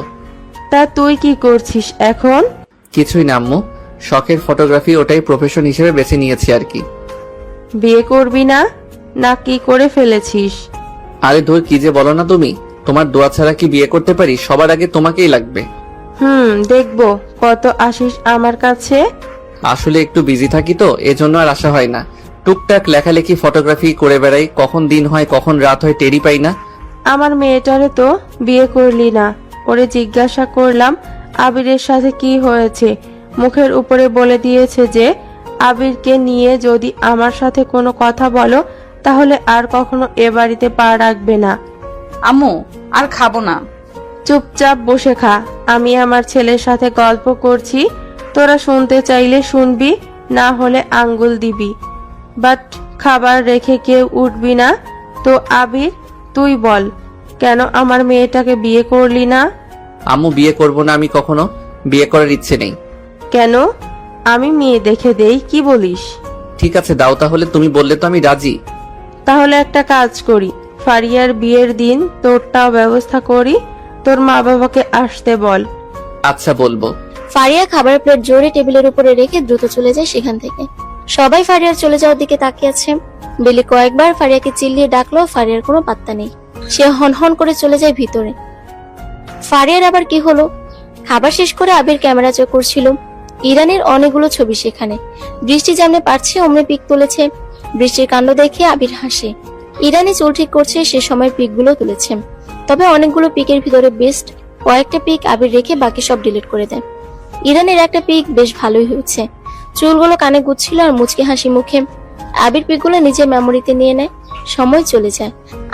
তা তুই কি করছিস এখন? কিছুই না আম্মু, শখের ফটোগ্রাফি, ওটাই প্রফেশন হিসেবে বেছে নিয়েছি আর কি। বিয়ে করবি না, না কি করে ফেলেছিস? আরে ধুর, কি যে বলো না তুমি। তোমার দোয়া ছাড়া কি বিয়ে করতে পারি? সবার আগে তোমাকেই লাগবে। দেখবো কত আসিস আমার কাছে। আসলে একটু বিজি থাকি তো, এজন্য আর আসা হয় না। টুকটাক লেখালেখি, ফটোগ্রাফি করে বেড়াই, কখন দিন হয় কখন রাত হয় টেরই পাই না। আমার মেয়েটারে তো বিয়ে করলি না, ওরে জিজ্ঞাসা করলাম আবিরের সাথে কি হয়েছে, মুখের উপরে বলে দিয়েছে যে আবিরকে নিয়ে যদি আমার সাথে কোনো কথা বলো তাহলে আর কখনো এ বাড়িতে পা রাখবে না। আম্মু, আর খাবো না। চুপচাপ বসে খা, আমি আমার ছেলের সাথে গল্প করছি, তোরা শুনতে চাইলে শুনবি, না হলে আঙ্গুল দিবি, বাট খাবার রেখে কেউ উঠবি না। তো আবির, তুই বল, কেন আমার মেয়েটাকে বিয়ে করলি না? আম্মু, বিয়ে করব না আমি কখনো, বিয়ে করার ইচ্ছে নেই। কেন? আমি মেয়ে দেখে দেই, কি বলিস? ঠিক আছে দাও তাহলে, তুমি বললে তো আমি রাজি। তাহলে একটা কাজ করি, ফারিয়ার বিয়ের দিন তোরটাও ব্যবস্থা করি, তোর মা বাবাকে আসতে বল। আচ্ছা বলবো। ফারিয়া খাবারের প্লেট জোরে টেবিলের উপরে রেখে দ্রুত চলে যায় সেখান থেকে। সবাই ফারিয়ার চলে যাওয়ার দিকে তাকিয়ে আছে। বেলি কয়েকবার ফারিয়াকে চিল্লিয়ে ডাকলো, ফারিয়ার কোনো পাত্তা নেই। সে হনহন করে চলে যায় ভিতরে। ফারিয়ার আবার কি হলো? খাবার শেষ করে আবির ক্যামেরা চেক করছিল। ইরানের অনেকগুলো ছবি সেখানে। বৃষ্টি যেমনি পারছে অমনি পিক তুলেছে। বৃষ্টির কাণ্ড দেখে আবির হাসে। ইরানি চুল ঠিক করছে, সে সময় পিকগুলো তুলেছে। তবে অনেকগুলো পিকের ভিতরে বেস্ট কয়েকটা পিক আবির রেখে বাকি সব ডিলিট করে দেয়। ইরানের একটা পিক বেশ ভালোই হয়েছে। চুলগুলো কানে গুচ্ছিল আর মুচকি হাসি মুখে। আবির পিকগুলো নিজের মেমোরিতে নিয়ে নেয়। সময় চলে যায়।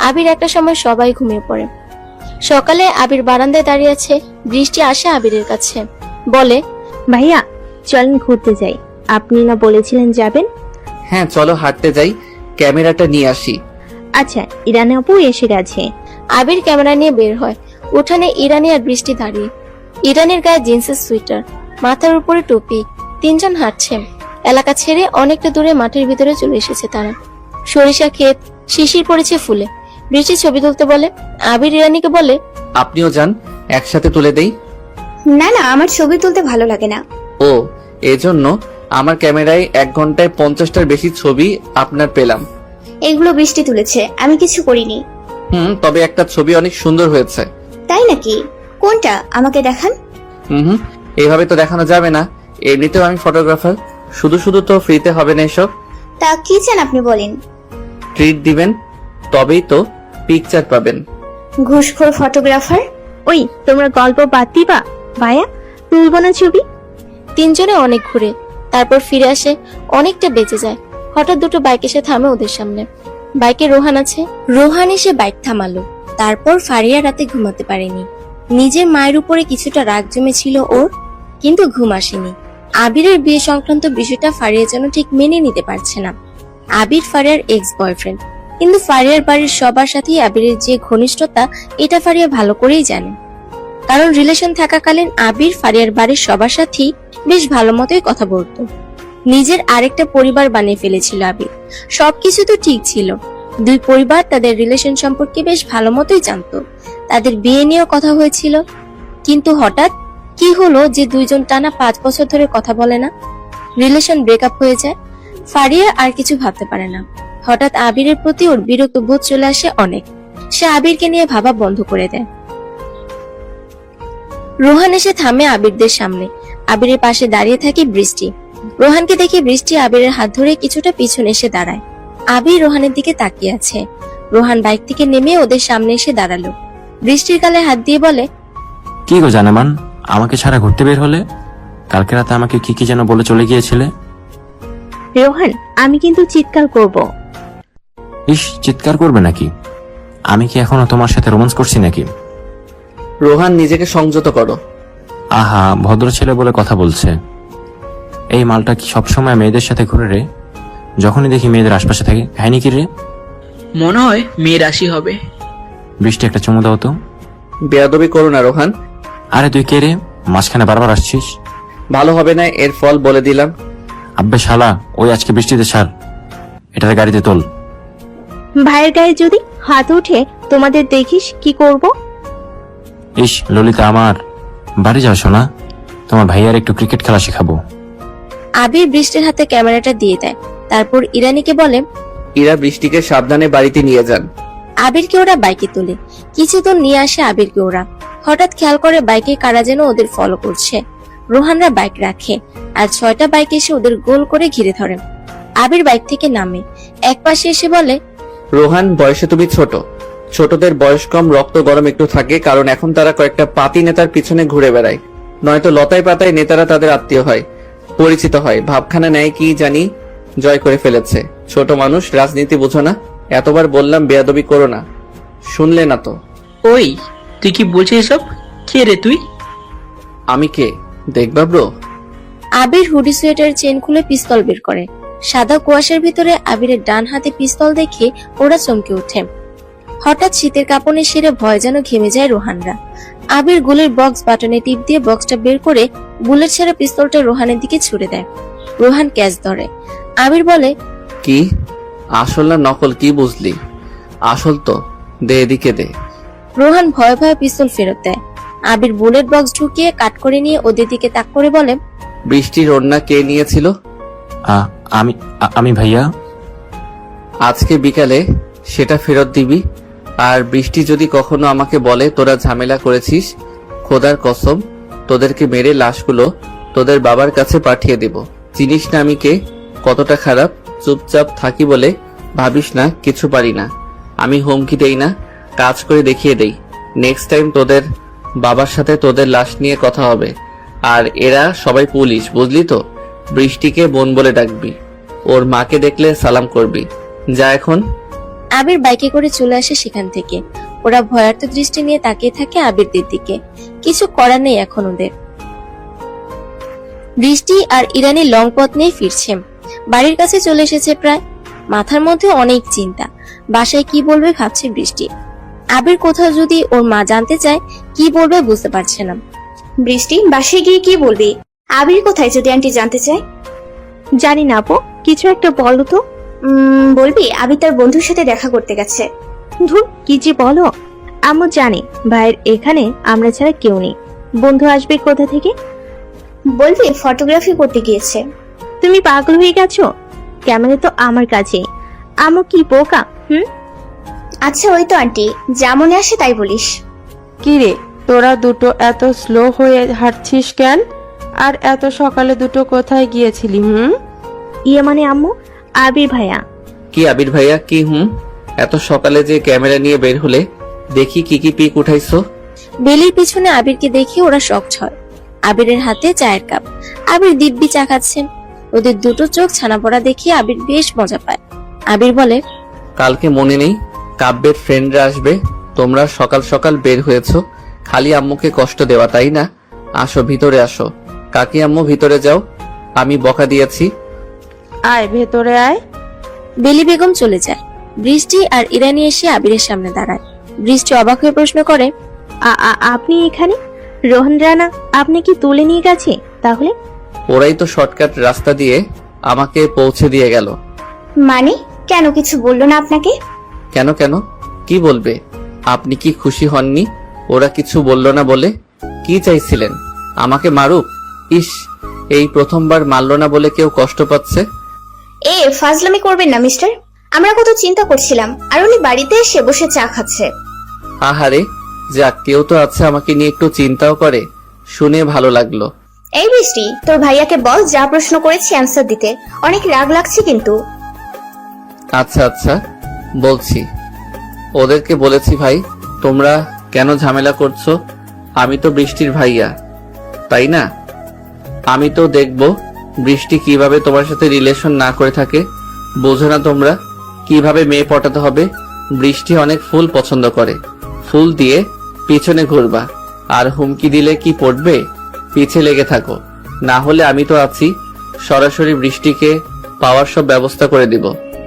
আবির একটা সময় সবাই ঘুমিয়ে পড়ে। সকালে আবির বারান্দায় দাঁড়িয়ে আছে। বৃষ্টি আসে আবিরের কাছে, বলে, ভাইয়া চলেন ঘুরতে যাই, আপনি না বলেছিলেন যাবেন? হ্যাঁ চলো হাঁটতে যাই, ক্যামেরাটা নিয়ে আসি। আচ্ছা, ইরানি আপু এসে গেছে। আবির ক্যামেরা নিয়ে বের হয়। উঠানে ইরানি আর বৃষ্টি দাঁড়িয়ে। ইরানের গায়ে জিন্সের সোয়েটার, মাথার উপরে টুপি। তিনজন হাঁটছে। এলাকা ছেড়ে অনেকটা দূরে মাঠের ভিতরে চলে এসেছে তারা। সরিষা ক্ষেত, শিশির পড়েছে ফুলে। বৃষ্টি ছবি তুলতে বলে। আবির ইরানিকে বলে, আপনিও যান, একসাথে তুলে দেই। না না, আমার ছবি তুলতে ভালো লাগে না। ও, এজন্য আমার ক্যামেরায় 1 ঘন্টায় 50টার বেশি ছবি আপনার পেলাম। এগুলো বৃষ্টি তুলেছে, আমি কিছু করিনি। তবে একটা ছবি অনেক সুন্দর হয়েছে। তাই নাকি? কোনটা আমাকে দেখান। এইভাবে তো দেখানো যাবে না, এমনিতেও আমি ফটোগ্রাফার, শুধু শুধু তো ফ্রিতে হবে না এসব। তা কি চান আপনি বলেন। ট্রিট দিবেন, তবেই তো পিকচার পাবেন। ঘুষখোর ফটোগ্রাফার। ওই তোমরা গল্প বাদ দিবা? ভাইয়া তুলবো না ছবি? তিনজনে অনেক ঘুরে তারপর ফিরে আসে, অনেকটা বেঁচে যায়। হঠাৎ দুটো বাইক এসে থামে ওদের সামনে। বাইকে রোহান আছে। রোহান এসে বাইক থামালো। তারপর ফারিয়া রাতে ঘুমাতে পারেনি। নিজের মায়ের উপরে কিছুটা রাগ জমেছিল ওর, কিন্তু ঘুম আসেনি। আবিরের বিয়ে সংক্রান্ত বিষয়টা ফারিয়া যেন ঠিক মেনে নিতে পারছে না। আবির ফারিয়ার এক্স বয়ফ্রেন্ড, কিন্তু ফারিয়ার বাড়ির সবার সাথেই আবিরের যে ঘনিষ্ঠতা এটা ফারিয়া ভালো করেই জানে। কারণ রিলেশন থাকাকালীন আবির ফারিয়ার বাড়ির সবার সাথেই বেশ ভালো মতোই কথা বলতো। নিজের আরেকটা পরিবার বানিয়ে ফেলেছিল আবির। সবকিছু তো ঠিক ছিল, দুই পরিবার তাদের রিলেশন সম্পর্কে বেশ ভালো মতোই জানতো। তাদের বিয়ে নিয়েও কথা হয়েছিল, কিন্তু হঠাৎ কি হলো যে দুইজন টানা 5 বছর ধরে কথা বলে না, রিলেশন ব্রেকআপ হয়ে যায়। ফারিয়া আর কিছু ভাবতে পারে না। হঠাৎ আবিরের প্রতি ওর বিরক্ত বোধ চলে আসে অনেক। সে আবিরকে নিয়ে ভাবা বন্ধ করে দেয়। রোহান এসে থামে আবিরদের সামনে। আবিরের পাশে দাঁড়িয়ে থাকে বৃষ্টি। রোহানকে দেখে বৃষ্টি আবিরের হাত ধরে কিছুটা পিছনে এসে দাঁড়ায়। আবির রোহানের দিকে তাকিয়ে আছে। রোহান বাইক থেকে নেমে ওদের সামনে এসে দাঁড়ালো। বৃষ্টির গালে হাত দিয়ে বলে, কি গো জানেমান, আমাকে ছাড়া ঘুরতে বের হলে? কালকে রাতে আমাকে কি কি যেন বলে চলে গিয়েছিলে। রোহান আমি কিন্তু চিৎকার করব। ইস, চিৎকার করবে নাকি? আমি কি এখনো তোমার সাথে রোমান্স করছি নাকি? রোহান নিজেকে সংযত করো। আহা, ভদ্র ছেলে বলে কথা বলছে। এই মালটা কি সবসময় মেয়েদের সাথে ঘুরে রে? যখনই দেখি মেয়েদের আশপাশে থাকে। কাহিনী কি রে? মনে হয় মেয়ে রাশি হবে। বৃষ্টি একটা চুমু দাও তো। বেয়াদবি করো না রোহান। আরে তুই কে রে, মাঝখানে বারবার আসছিস? ভালো হবে না, এর ফল বলে দিলাম। আব্বে শালা, ওই আজকে বৃষ্টিতে ছাড়, এটাতে গাড়িতে তোল। ভাইয়ের গায়ে যদি হাত উঠে তোমাদের দেখিস কি করব? ইস ললিতা আমার, বাড়ি যাও শোনা, তোমার ভাইয়ার একটু ক্রিকেট খেলা শেখাবো। আবির বৃষ্টির হাতে ক্যামেরাটা দিয়ে দেয়। তারপর ইরানিকে বলে, ইরা বৃষ্টিকে সাবধানে বাড়িতে নিয়ে যান। আবিরকে ওরা বাইকে তোলে। কিছু দূর নিয়ে আসে আবিরকে ওরা। হঠাৎ খেয়াল করে বাইকে কারা যেন ওদের ফলো করছে। রোহানরা বাইক রাখে আর 6টা বাইক এসে ওদের গোল করে ঘিরে ধরে। আবির বাইক থেকে নামে, এক পাশে এসে বলে, রোহান, বয়সে তুমি ছোট, ছোটদের বয়স কম, রক্ত গরম একটু থাকে, কারণ এখন তারা কয়েকটা পাতি নেতার পিছনে ঘুরে বেড়ায়। নয়তো লতায় পাতায় নেতারা তাদের আত্মীয় হয়, পরিচিত হয়, ভাবখানা নেয় কি জানি জয় করে ফেলেছে। ছোট মানুষ, রাজনীতি বুঝো না। এতবার বললাম বেয়াদবি করো না, শুনলে না তো। ওই তুই কি বলছিস এসব? কে রে তুই? আমি কে দেখবা ব্রো? আবির হুডি সোয়েটার চেন খুলে পিস্তল বের করে। সাদা কুয়াশার ভিতরে আবিরের ডান হাতে পিস্তল দেখে ওরা চমকে ওঠে। হঠাৎ শীতের কাঁপনে সেরে ভয় যেন ঘেমে যায় রোহানরা। আবির গুলির বক্স বাটনে টিপ দিয়ে বক্সটা বের করে বুলেট ছেড়ে পিস্তলটা রোহানের দিকে ছুড়ে দেয়। রোহান ক্যাচ ধরে। আবির বলে, কি আসল না নকল, কি বুঝলি? আসল তো, দে এদিকে দে। রোহান ভয়ে ভয়ে পিস্তল ফেরত দেয়। আবির বুলেট বক্স ঢুকিয়ে কাট করে নিয়ে ওদের দিকে তাক করে বলে, বৃষ্টির ওড়না কে নিয়েছিল? আমি ভাইয়া। আজকে বিকালে সেটা ফেরত দিবি। আর বৃষ্টি যদি কখনো আমাকে বলে তোরা ঝামেলা করেছিস, খোদার কসম তোদেরকে মেরে লাশগুলো তোদের বাবার কাছে পাঠিয়ে দেব। চিনিস না আমি কে, কতটা খারাপ। চুপচাপ থাকি বলে ভাবিস না কিছু পারি না। আমি হুমকি দেই না, কাজ করে দেখিয়ে দেই। নেক্সট টাইম তোদের বাবার সাথে তোদের লাশ নিয়ে কথা হবে। আর এরা সবাই পুলিশ, বুঝলি তো? বৃষ্টিকে বোন বলে ডাকবি, ওর মাকে দেখলে সালাম করবি। যা এখন। আবির বাইকে করে চলে আসে সেখান থেকে। ওরা ভয়ার্ত দৃষ্টি নিয়ে তাকিয়ে থাকে আবিরদের দিকে। কিছু করার নেই এখন ওদের। বৃষ্টি আর ইরানি লং পথ নিয়ে ফিরছে। বাড়ির কাছে চলে এসেছে প্রায়। মাথার মধ্যে অনেক চিন্তা, বাসায় কি বলবে ভাবছে বৃষ্টি। আবির কোথাও যদি ওর মা জানতে চায় কি বলবে বুঝতে পারছে না। বৃষ্টি, বাসায় গিয়ে কি বলবি? আবির কোথায় যদি আন্টি জানতে চায়? জানি না আপু, কিছু একটা বলো তো। বলবি আবির তার বন্ধুর সাথে দেখা করতে গেছে। ধুর, কি যে বলো। আম্মু জানে ভাইয়ের এখানে আমরা ছাড়া কেউ নেই, বন্ধু আসবে কোথা থেকে? বলবি ফটোগ্রাফি করতে গিয়েছে। তুমি পাগল হয়ে গেছো? ক্যামেরা তো আমার কাছে। আম্মু কি বোকা? আচ্ছা ওই তো আন্টি, যা মনে আসে তাই বলিস। কি রে, তোরা দুটো এত স্লো হয়ে হাঁটছিস কেন? আর এত সকালে দুটো কোথায় গিয়েছিলি? ইয়ে মানে আম্মু, আবির ভাইয়া। কি আবির ভাইয়া? কি এত সকালে যে ক্যামেরা নিয়ে বের হলে? দেখি কি কি পিক উঠাইছো। বেলির পিছনে আবিরকে দেখে ওরা শকড হয়। আবিরের হাতে চায়ের কাপ, আবির দিব্যি চা খাচ্ছে। ওদের দুটো চোখ ছানা পড়া দেখে আবির বেশ মজা পায়। আবির বলে, কালকে মনে নেই কাব্যের ফ্রেন্ডরা আসবে, তোমরা সকাল সকাল বের হয়েছো খালি আম্মুকে কষ্ট দেওয়া, তাই না? আসো ভিতরে আসো। কাকি আম্মু ভিতরে যাও, আমি বকা দিয়েছি। আয় ভেতরে আয়। বেলি বেগম চলে যায়। বৃষ্টি আর ইরানি এসে আবিরের সামনে দাঁড়ায়। বৃষ্টি অবাক হয়ে প্রশ্ন করে, আপনি এখানে? রোহন রানা আপনি কি তুলে নিয়ে গেছে তাহলে? ওরাই তো শর্টকাট রাস্তা দিয়ে আমাকে পৌঁছে দিয়ে গেল। মানে কেন কিছু বললো না আপনাকে? কেন কেন কি বলবে? আপনি কি খুশি হননি ওরা কিছু বললো না বলে? কি চাইছিলেন আমাকে মারুক? ইস, এই প্রথমবার মারলো না বলে কেউ কষ্ট পাচ্ছে। ফাজলামি করবেন না মিস্টার। আমরা কত চিন্তা করছিলাম, আর উনি বাড়িতে এসে বসে চা খাচ্ছে। আহারে, যাক কেউ তো আছে আমাকে নিয়ে একটু চিন্তাও করে, শুনে ভালো লাগলো। এই বৃষ্টি, তোর ভাইয়াকে বল যা প্রশ্ন করেছি অ্যান্সার দিতে। অনেক রাগ লাগছে কিন্তু। আচ্ছা আচ্ছা বলছি। ওদেরকে বলেছি ভাই তোমরা কেন ঝামেলা করছো, আমি তো বৃষ্টির ভাইয়া, তাই না? আমি তো দেখবো বৃষ্টি কিভাবে তোমার সাথে রিলেশন না করে থাকে। বোঝো না তোমরা কিভাবে মেয়ে পটাতে হবে? বৃষ্টি অনেক ফুল পছন্দ করে, ফুল দিয়ে পিছনে ঘুরবা, আর হুমকি দিলে কি পড়বে? পিছে লেগে থাকো, না হলে আমি তো আছি, সরাসরি বৃষ্টিকে পাওয়ার সব ব্যবস্থা করে দিব।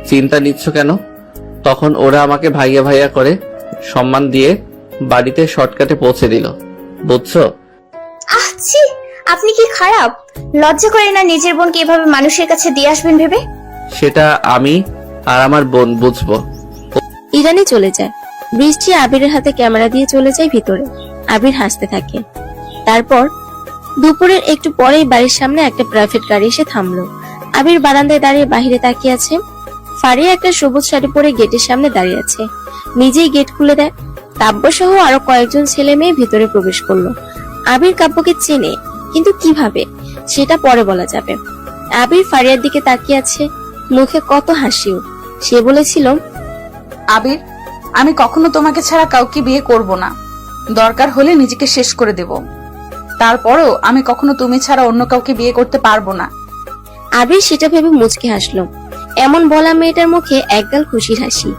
চিন্তা নিচ্ছ কেন? তখন ওরা আমাকে ভাইয়া ভাইয়া করে সম্মান দিয়ে বাড়িতে শর্টকাটে পৌঁছে দিল, বুঝছো? আচ্ছি, আপনি কি খারাপ? লজ্জা করে না নিজের বোনকে এভাবে মানুষের কাছে দিয়ে আসবেন ভেবে? সেটা আমি আর আমার বোন বুঝবো। ইরানি চলে যায়। বৃষ্টি আবিরের হাতে ক্যামেরা দিয়ে চলে যায় ভিতরে। আবির হাসতে থাকে। তারপর দুপুরের একটু পরেই বাড়ির সামনে একটা প্রাইভেট গাড়ি এসে থামলো। আবির বারান্দায় দাঁড়িয়ে বাইরে তাকিয়ে আছে। ফারিয়া একটা সবুজ শাড়ি পরে গেটের সামনে দাঁড়িয়ে আছে। নিজেই গেট খুলে দেয়। কাব্য সহ আরো কয়েকজন ছেলে মেয়ে ভিতরে প্রবেশ করলো। আবির কাব্যকে চেনে, কিন্তু কিভাবে সেটা পরে বলা যাবে। আবির ফারিয়ার দিকে তাকিয়ে আছে, মুখে কত হাসিও। সে বলেছিল, আবির, আমি কখনো তোমাকে ছাড়া কাউকে বিয়ে করব না। দরকার হলে নিজেকে শেষ করে দেব। তারপরেও আমি কখনো তুমি ছাড়া অন্য কাউকে বিয়ে করতে পারবো না। আবির সেটা ভেবে মুচকে হাসলো। এমন বলা মেয়েটার মুখে একগাল খুশির হাসি।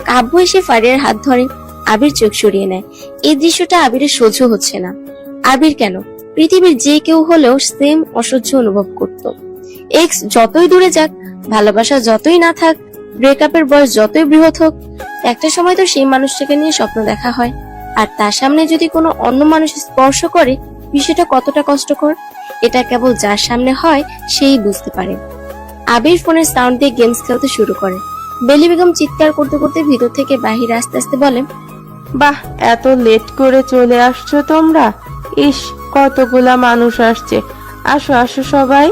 কাব্য এসে ফারিয়ার হাত ধরে। আবির চোখ সরিয়ে নেয়। এই দৃশ্যটা আবিরের সহ্য হচ্ছে না। আবির কেন, পৃথিবীর যে কেউ হলেও সেম অসহ্য অনুভব করত। এক্স যতই দূরে যাক, ভালোবাসা যতই না থাক, ব্রেকআপের বয়স যতই বৃহৎ হোক, একটা সময় তো সেই মানুষটাকে নিয়ে স্বপ্ন দেখা হয়। আর তার সামনে যদি কোনো অন্য মানুষ স্পর্শ করে, বিষয়টা কতটা কষ্টকর, এটা কেবল যার সামনে হয় সেই বুঝতে পারে। আবির ফোনের সাউন্ড দিয়ে গেমস খেলতে শুরু করে। বেলি বেগম চিৎকার করতে করতে ভিতর থেকে বাহিরে আস্তে আস্তে বলে, বাহ, এত লেট করে চলে আসছো তোমরা? ইস, কতগুলা মানুষ আসছে। আসো আসো সবাই।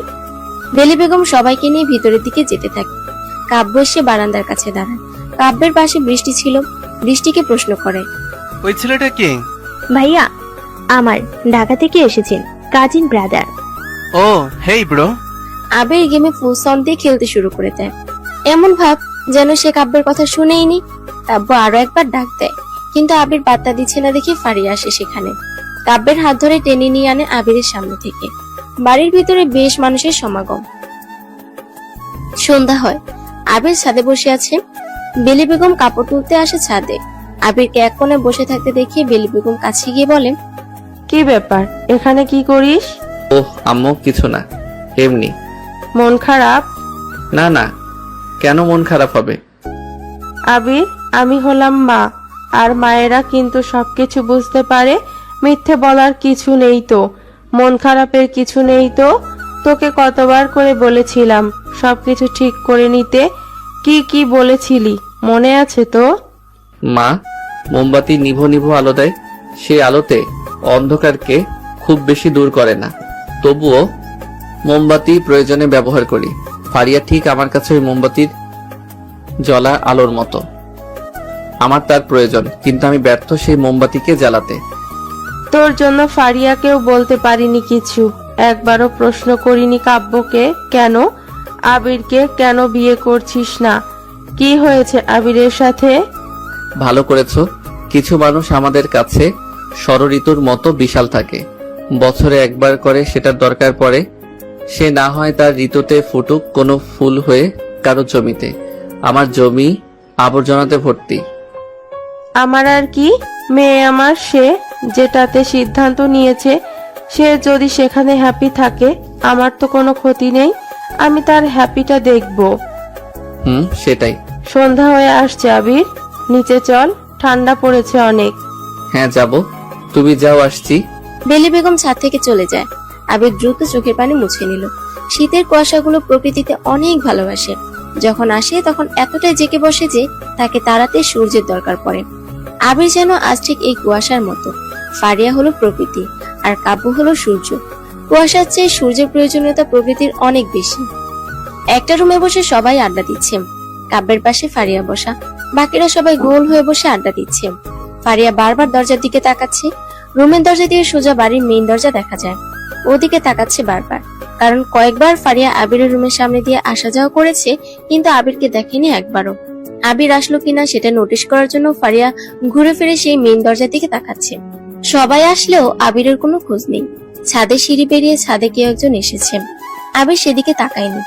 বেলি বেগম সবাইকে নিয়ে ভিতরের দিকে যেতে থাকে। কাব্য এসে বারান্দার কাছে দাঁড়ায়। কাব্যের পাশে বৃষ্টি ছিল। বৃষ্টিকে প্রশ্ন করে, ওই ছেলেটা কে? ভাইয়া আমার, ঢাকা থেকে এসেছেন, কাজিন ব্রাদার। ও হেই ব্রো। আবির গেমে ফুল সাউন্ড দিয়ে খেলতে শুরু করে দেয়। এমন ভাব যেন সে কাব্যের কথা শুনেইনি। কাব্য আরো একবার ডাক দেয়, কিন্তু আবির বার্তা দিচ্ছে না দেখে ফারিয়া আসে সেখানে। কাব্যের হাত ধরে টেনে নিয়ে আনে আবিরের সামনে থেকে। বাড়ির ভিতরে বেশ মানুষের সমাগম। সন্ধ্যা হয়। আবির ছাদে বসে আছে। বেলি বেগম কাপড় তুলতে আসে ছাদে। আবিরকে এক কোণে বসে থাকতে দেখে বেলি বেগম কাছে গিয়ে বলে, কি ব্যাপার, এখানে কি করিস? ওহ আম্মু, কিছু না, এমনি। মন খারাপ? না না, কেন মন খারাপ হবে? আবির, আমি হলাম মা, আর মায়েরা কিন্তু সবকিছু বুঝতে পারে। মিথ্যে বলার কিছু নেই তো, মন খারাপের কিছু নেই তো। তোকে কতবার করে বলেছিলাম সবকিছু ঠিক করে নিতে। কি কি বলেছিলি মনে আছে তো? মা মোমবাতি নিভো নিভো আলো দেয়, সেই আলোতে অন্ধকারকে খুব বেশি দূর করে না, তবুও মোমবাতি প্রয়োজনে ব্যবহার করি। ফারিয়া ঠিক আমার কাছে ওই মোমবাতির জ্বলা আলোর মতো। আমার তার প্রয়োজন, কিন্তু আমি ব্যর্থ সেই মোমবাতিকে জ্বালাতে। তোর জন্য ফারিয়াকেও বলতে পারিনি কিছু, একবারও প্রশ্ন করিনি কাব্যকে কেন, আবিরকে কেন বিয়ে করছিস না। কি হয়েছে আবিরের সাথে? ভালো করেছো, কিছু মানুষ আমাদের কাছে ষড়ঋতুর মতো বিশাল থাকে। বছরে একবার করে সেটার দরকার পড়ে। সে না হয় তার ঋতুতে ফুটুক কোনো ফুল হয়ে কারো জমিতে। আমার জমি আবর্জনাতে ভর্তি। আমার আর কি, মেয়ে আমার, সে যেটাতে সিদ্ধান্ত নিয়েছে, সে যদি সেখানে হ্যাপি থাকে আমার তো কোনো ক্ষতি নেই। আমি তার হ্যাপিটা দেখব। সেটাই। সন্ধ্যা হয়ে আসছে আবির, নিচে চল, ঠান্ডা পড়েছে অনেক। হ্যাঁ যাব, তুমি যাও, আসছি। বেলি বেগম ছাদ থেকে চলে যায়। আবির দ্রুত চোখের পানি মুছে নিল। শীতের কুয়াশাগুলো প্রকৃতিতে অনেক ভালোবাসে। যখন আসে তখন এতটাই জেগে বসে যে তাকে তাড়াতে সূর্যের দরকার পড়ে। আবির যেন আজ ঠিক এই কুয়াশার মতো। ফারিয়া হলো প্রকৃতি আর কাব্য হলো সূর্য। কুয়াশার চেয়ে সূর্যের প্রয়োজনীয়তা প্রকৃতির অনেক বেশি। একটা রুমে বসে সবাই আড্ডা দিচ্ছে। কাব্যের পাশে ফারিয়া বসা, বাকিরা সবাই গোল হয়ে বসে আড্ডা দিচ্ছে। ফারিয়া বারবার দরজার দিকে তাকাচ্ছে। রুমের দরজা দিয়ে সোজা বাড়ির মেইন দরজা দেখা যায়। ওদিকে তাকাচ্ছে বারবার, কারণ কয়েকবার ফারিয়া আবিরের রুমের সামনে দিয়ে আসা যাওয়া করেছে, কিন্তু আবিরকে দেখেনি একবারও। আবির আসলো কিনা সেটা নোটিশ করার জন্য ফারিয়া ঘুরে ফিরে সেই মেইন দরজার দিকে তাকাচ্ছে। সবাই আসলেও আবিরের কোনো খোঁজ নেই। ছাদে সিঁড়ি পেরিয়ে ছাদে কেউ একজন এসেছে। আবির সেদিকে তাকায়নি,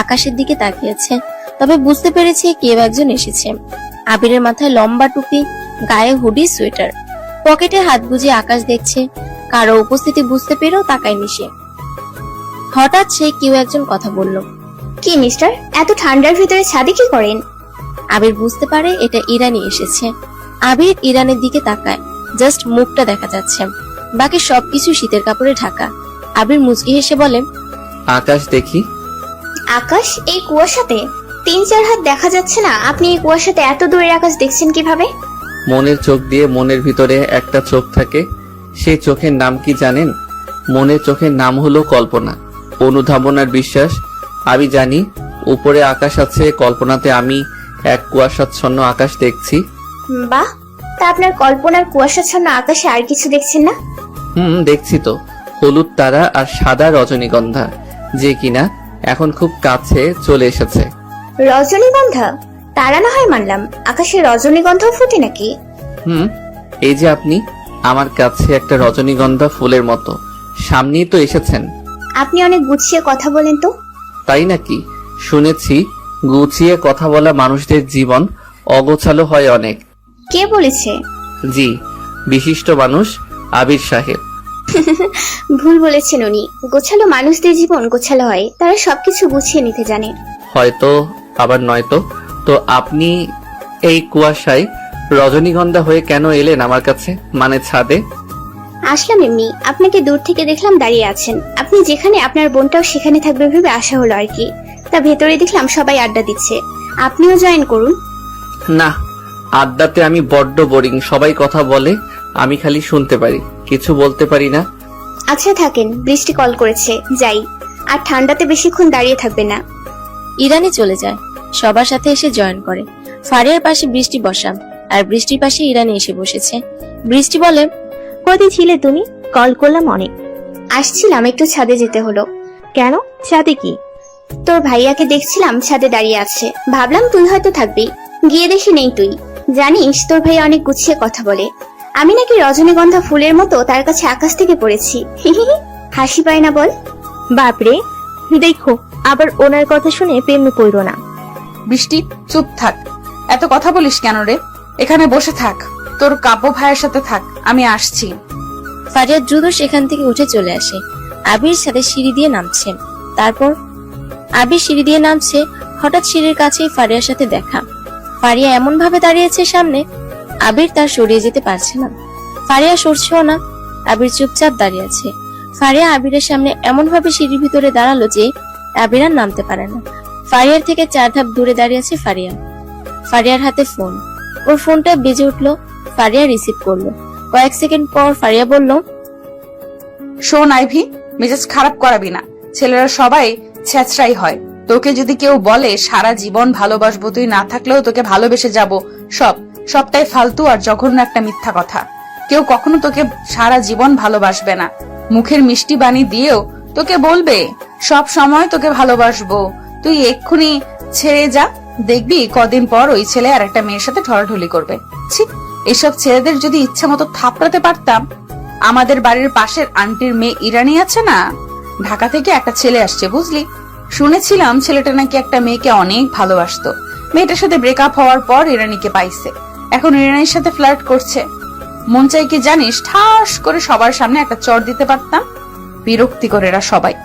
আকাশের দিকে তাকিয়েছে। তবে বুঝতে পেরেছে কেউ একজন এসেছে। আবিরের মাথায় লম্বা টুপি, গায়ে হুডি, সোয়েটার, পকেটে হাত গুজে আকাশ দেখছে। কারো উপস্থিতি বুঝতে পেরেও তাকায়নি সে। হঠাৎ সে কেউ একজন কথা বলল। কি মিস্টার, এত ঠান্ডার ভিতরে ছাদে কি করেন? আবির বুঝতে পারে এটা ইরানি এসেছে। আবির ইরানের দিকে তাকায়, জাস্ট মুখটা দেখা যাচ্ছে, বাকি সবকিছু শীতের কাপড়ে ঢাকা। আবির মুচকি হেসে বলে, আকাশ দেখি। আকাশ এই কুয়াশাতে? 3-4 হাত দেখা যাচ্ছে না, আপনি এই কুয়াশাতে এত দূরের আকাশ দেখছেন কিভাবে? মনের চোখ দিয়ে মনের ভিতরে একটা চোখ থাকে। সেই চোখের নাম কি জানেন? মনের চোখের নাম হলো কল্পনা, অনুধাবনার বিশ্বাস। আমি জানি উপরে আকাশ আছে, কল্পনাতে আমি এক কুয়াশাচ্ছন্ন আকাশ দেখছি। বাহ, তা আপনার কল্পনার কুয়াশাচ্ছন্ন আকাশে আর কিছু দেখছেন না? দেখছি তো, হলুদ তারা আর সাদা রজনীগন্ধা, যে কিনা এখন খুব কাছে চলে এসেছে। রজনীগন্ধা? তারা না হয় মানলাম, আকাশে রজনীগন্ধাও ফুটে নাকি? এই যে আপনি আমার কাছে একটা রজনীগন্ধা ফুলের মতো, সামনেই তো এসেছেন। আপনি অনেক গুছিয়ে কথা বলেন তো। তাই নাকি? শুনেছি গুছিয়ে কথা বলা মানুষদের জীবন অগোছালো হয় অনেক। কে বলেছে? জি, বিশিষ্ট মানুষ আবির সাহেব। ভুল বলেছেন উনি। গোছালো মানুষদের জীবন গোছালো হয়, তারা সবকিছু গুছিয়ে নিতে জানে। হয়তো, আবার নয়তো। তো আপনি এই কুয়াশায় রজনীগন্ধা হয়ে কেন এলেন আমার কাছে, মানে ছাদে? আসলাম এমনি, আপনাকে দূর থেকে দেখলাম দাঁড়িয়ে আছেন। আপনি যেখানে, আপনার বোনটাও সেখানে থাকবে ভেবে আসা হলো আর কি। তা ভেতরে দেখলাম সবাই আড্ডা দিচ্ছে, আপনিও জয়েন করুন। না, আড্ডাতে আমি বড্ড বোরিং। সবাই কথা বলে, আমি খালি শুনতে পারি, কিছু বলতে পারি না। আচ্ছা থাকেন, বৃষ্টি কল করেছে, যাই। আর ঠান্ডাতে বেশিক্ষণ দাঁড়িয়ে থাকবে না। ইরানি চলে যায়, সবার সাথে এসে জয়েন করে। ফারিয়ার পাশে বৃষ্টি বসা, আর বৃষ্টির পাশে ইরানি এসে বসেছে। বৃষ্টি বলে, কোথায় ছিলে তুমি? কল করলাম অনেক। আসছিলাম, একটু ছাদে যেতে হলো। কেন, ছাদে কি? তোর ভাইয়াকে দেখছিলাম ছাদে দাঁড়িয়ে আছে, ভাবলাম তুই হয়তো থাকবি, গিয়ে দেখি নেই তুই। জানিস তোর ভাইয়া অনেক গুছিয়ে কথা বলে। আমি নাকি রজনীগন্ধা ফুলের মতো তার কাছে আকাশ থেকে পড়েছি। হাসি পায় না বল? বাপরে, দেখো আবার ওনার কথা শুনে প্রেমে পড়ো না। বৃষ্টি চুপ থাক, এত কথা বলিস কেন রে? এখানে বসে থাক, তোর কাব্য ভাইয়ের সাথে থাক, আমি আসছি। ফারিয়া দ্রুত সেখান থেকে উঠে চলে আসে। আবির সাথে সিঁড়ি দিয়ে নামছে। তারপর আবির সিঁড়ি দিয়ে নামছে, হঠাৎ সিঁড়ির কাছেই ফারিয়ার সাথে দেখা। ফারিয়া এমন ভাবে দাঁড়িয়েছে সামনে, আবির তার সরিয়ে যেতে পারছে না। ফারিয়া সরছেও না, আবির চুপচাপ দাঁড়িয়ে আছে। ফারিয়া আবিরের সামনে এমন ভাবে সিঁড়ির ভিতরে দাঁড়ালো যে আবির আর নামতে পারে না। ফারিয়ার থেকে 4 ধাপ দূরে দাঁড়িয়ে আছে ফারিয়া। ফারিয়ার হাতে ফোন, ওর ফোনটা বেজে উঠলো। ফারিয়া রিসিভ করলো। কয়েক সেকেন্ড পর ফারিয়া বলল, শোন আইভি, মেজাজ খারাপ করাবি না, ছেলেরা সবাই ছেঁচড়াই হয়। তোকে যদি কেউ বলে সারা জীবন ভালোবাসবো, তুই না থাকলেও তোকে ভালোবেসে যাব, সবটাই ফালতু আর জঘন্য একটা মিথ্যা কথা। কেউ কখনো তোকে সারা জীবন ভালোবাসবে না। মুখের মিষ্টি বাণী দিয়েও তোকে বলবে সব সময় তোকে ভালোবাসবো, তুই এক্ষুনি ছেড়ে যা, দেখবি কদিন পর ওই ছেলে আর একটা মেয়ের সাথে ঠলাঠলি করবে। ছি, এসব ছেলেদের যদি ইচ্ছা মতো থাপড়াতে পারতাম। আমাদের বাড়ির পাশের আন্টির মেয়ে ইরানি আছে না, ঢাকা থেকে একটা ছেলে আসছে বুঝলি। শুনেছিলাম ছেলেটা নাকি একটা মেয়েকে অনেক ভালোবাসতো। মেয়েটার সাথে ব্রেকআপ হওয়ার পর ইরানিকে পাইছে, এখন ইরানির সাথে ফ্লার্ট করছে। মন চাই কি জানিস, ঠাস করে সবার সামনে একটা চড় দিতে পারতাম। বিরক্তি করে এরা সবাই।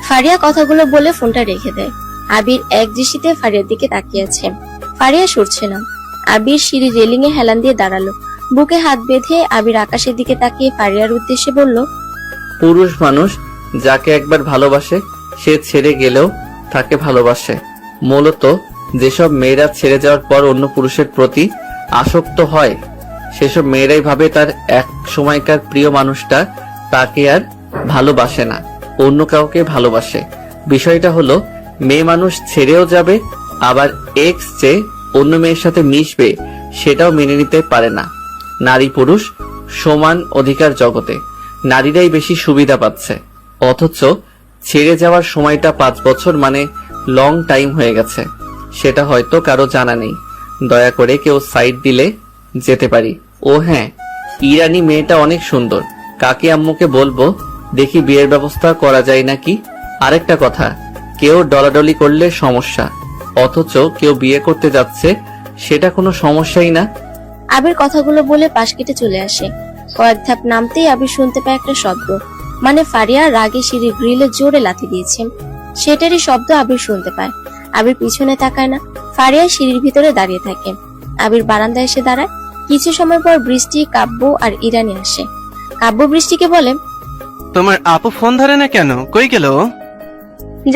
ফারিয়া কথাগুলো বলে ফোনটা রেখে দেয়। আবির এক দৃষ্টিতে ফারিয়ার দিকে তাকিয়ে আছে। ফারিয়া সরছে না। আবির সিঁড়ি রেলিং এ হেলান দিয়ে দাঁড়ালো। বুকে হাত বেঁধে আবির আকাশের দিকে তাকিয়ে ফারিয়ার উদ্দেশ্যে বলল, পুরুষ মানুষ যাকে একবার ভালোবাসে সে ছেড়ে গেলেও তাকে ভালোবাসে। মূলত যেসব মেয়েরা ছেড়ে যাওয়ার পর অন্য পুরুষের প্রতি আসক্ত হয় সেসব মেয়েরাই ভাবে তার এক সময়কার প্রিয় মানুষটা তাকে আর ভালোবাসে না, অন্য কাউকে ভালোবাসে। বিষয়টা হলো মেয়ে মানুষ ছেড়েও যাবে, আবার এক্স যে অন্য মেয়ের সাথে মিশবে সেটাও মেনে নিতে পারে না। নারী পুরুষ সমান অধিকার জগতে নারীরাই বেশি সুবিধা পাচ্ছে, অথচ ছেড়ে যাওয়ার সময়টা 5 বছর মানে লং টাইম হয়ে গেছে। সেটা হয়তো কারো জানা নেই। দয়া করে কেউ সাইড দিলে যেতে পারি। ও হ্যাঁ, ইরানি মেয়েটা অনেক সুন্দর। কাকি আম্মুকে বলবো দেখি বিয়ের ব্যবস্থা করা যায় নাকি। আরেকটা কথা, কেউ ডলাডলি করলে সমস্যা, অথচ কেউ বিয়ে করতে যাচ্ছে সেটা কোনো সমস্যাই না। আবির কথাগুলো বলে পাশ কেটে চলে আসে। কয়েক ধাপ নামতেই আবির শুনতে পায় একটা শব্দ, মানে ফারিয়া রাগে সিঁড়ি গ্রিলে জোরে লাথি দিয়েছে। সেটারই শব্দ আবির শুনতে পায়। আবির পিছনে তাকায় না, ফারিয়া সিঁড়ির ভিতরে দাঁড়িয়ে থাকে। আবির বারান্দায় এসে দাঁড়ায়। কিছু সময় পর বৃষ্টি, কাব্য আর ইরানি আসে। কাব্য বৃষ্টিকে বলে, তোমার আপু ফোন ধরে না কেন? কই গেল ও?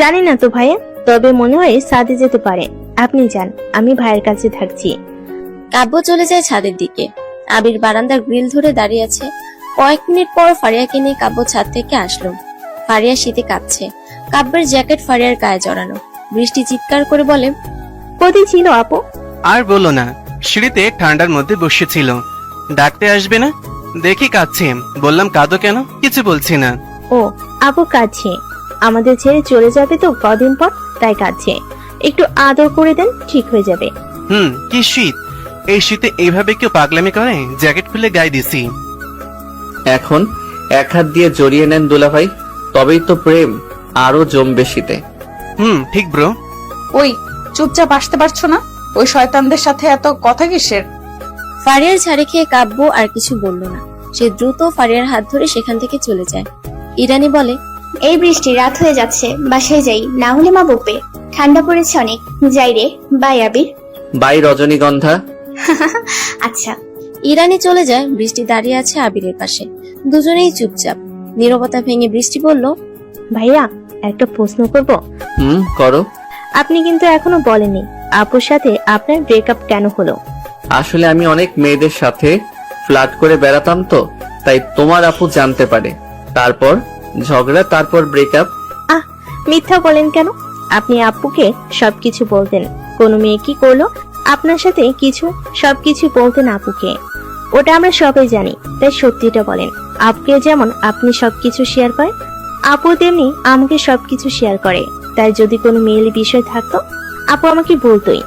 জানি না তো ভাইয়া, তবে মনে হয় ছাদে যেতে পারে। আপনি যান, আমি ভাইয়ের কাছে থাকছি। কাব্য চলে যায় ছাদের দিকে। আবির বারান্দার গ্রিল ধরে দাঁড়িয়ে আছে। কয়েক মিনিট পর ফারিয়াকে নিয়ে কাব্য ছাদ থেকে আসলো। ফারিয়া শীতে কাঁপছে। কাব্যের জ্যাকেট ফারিয়ার গায়ে জড়ানো। বৃষ্টি চিৎকার করে বলে, কোথায় ছিল আপু? আর বলো না, সিঁড়িতে ঠান্ডার মধ্যে বসেছিল। ডাকতে আসবে না? দেখি কাঁদছে। বললাম কাঁদো কেন? কিছু বলছি না। ও, আপু কাঁদছে। আমাদের ছেড়ে চলে যাবে তো কদিন পর, তাই কাঁদছে। একটু আদর করে দেন, ঠিক হয়ে যাবে। কি শীত! এই শীতে এইভাবে কেউ পাগলামি করে? জ্যাকেট খুলে গায়ে দিছি। এখন এক হাত দিয়ে জড়িয়ে নেন দুলাভাই, তবেই তো প্রেম আরো জমবে শীতে। ঠিক ব্রো। ওই চুপচাপ আসতে পারছো না? ওই শয়তানদের সাথে এত কথা কিসের? ফারিয়ার ঝাড়ি খেয়ে কাব্য আর কিছু বলল না। সে দ্রুত ফারিয়ার হাত ধরে সেখান থেকে চলে যায়। ইরানি বলে, এই বৃষ্টি, রাত হয়ে যাচ্ছে, বাসায় যাই, না হলে মা বকবে। ঠান্ডা পড়েছে অনেক, যাই রে। By Abir. বাই রজনীগন্ধা। আচ্ছা। ইরানি চলে যায়। বৃষ্টি দাঁড়িয়ে আছে আবিরের পাশে। দুজনেই চুপচাপ। নীরবতা ভেঙে বৃষ্টি বলল, ভাইয়া, একটা প্রশ্ন করব? করো। আপনি কিন্তু এখনো বলেননি আপুর সাথে আপনার ব্রেকআপ কেন হলো। আসলে আমি অনেক মেয়েদের সাথে ফ্লার্ট করে বেড়াতাম তো, তাই তোমার আপু জানতে পারে। তারপর ঝগড়া, তারপর ব্রেকআপ। মিথ্যা বলেন কেন? আপনি আপুকে সবকিছু বলতেন। কোন মেয়ে কি করলো আপনার সাথে সবকিছু বলতেন আপুকে। ওটা আমরা সবাই জানি, তাই সত্যিটা বলেন। আপুকে যেমন আপনি সবকিছু শেয়ার করেন, আপু তেমনি আমাকে সবকিছু শেয়ার করে। তাই যদি কোনো মেয়েলি বিষয় থাকতো আপু আমাকে বলতোই।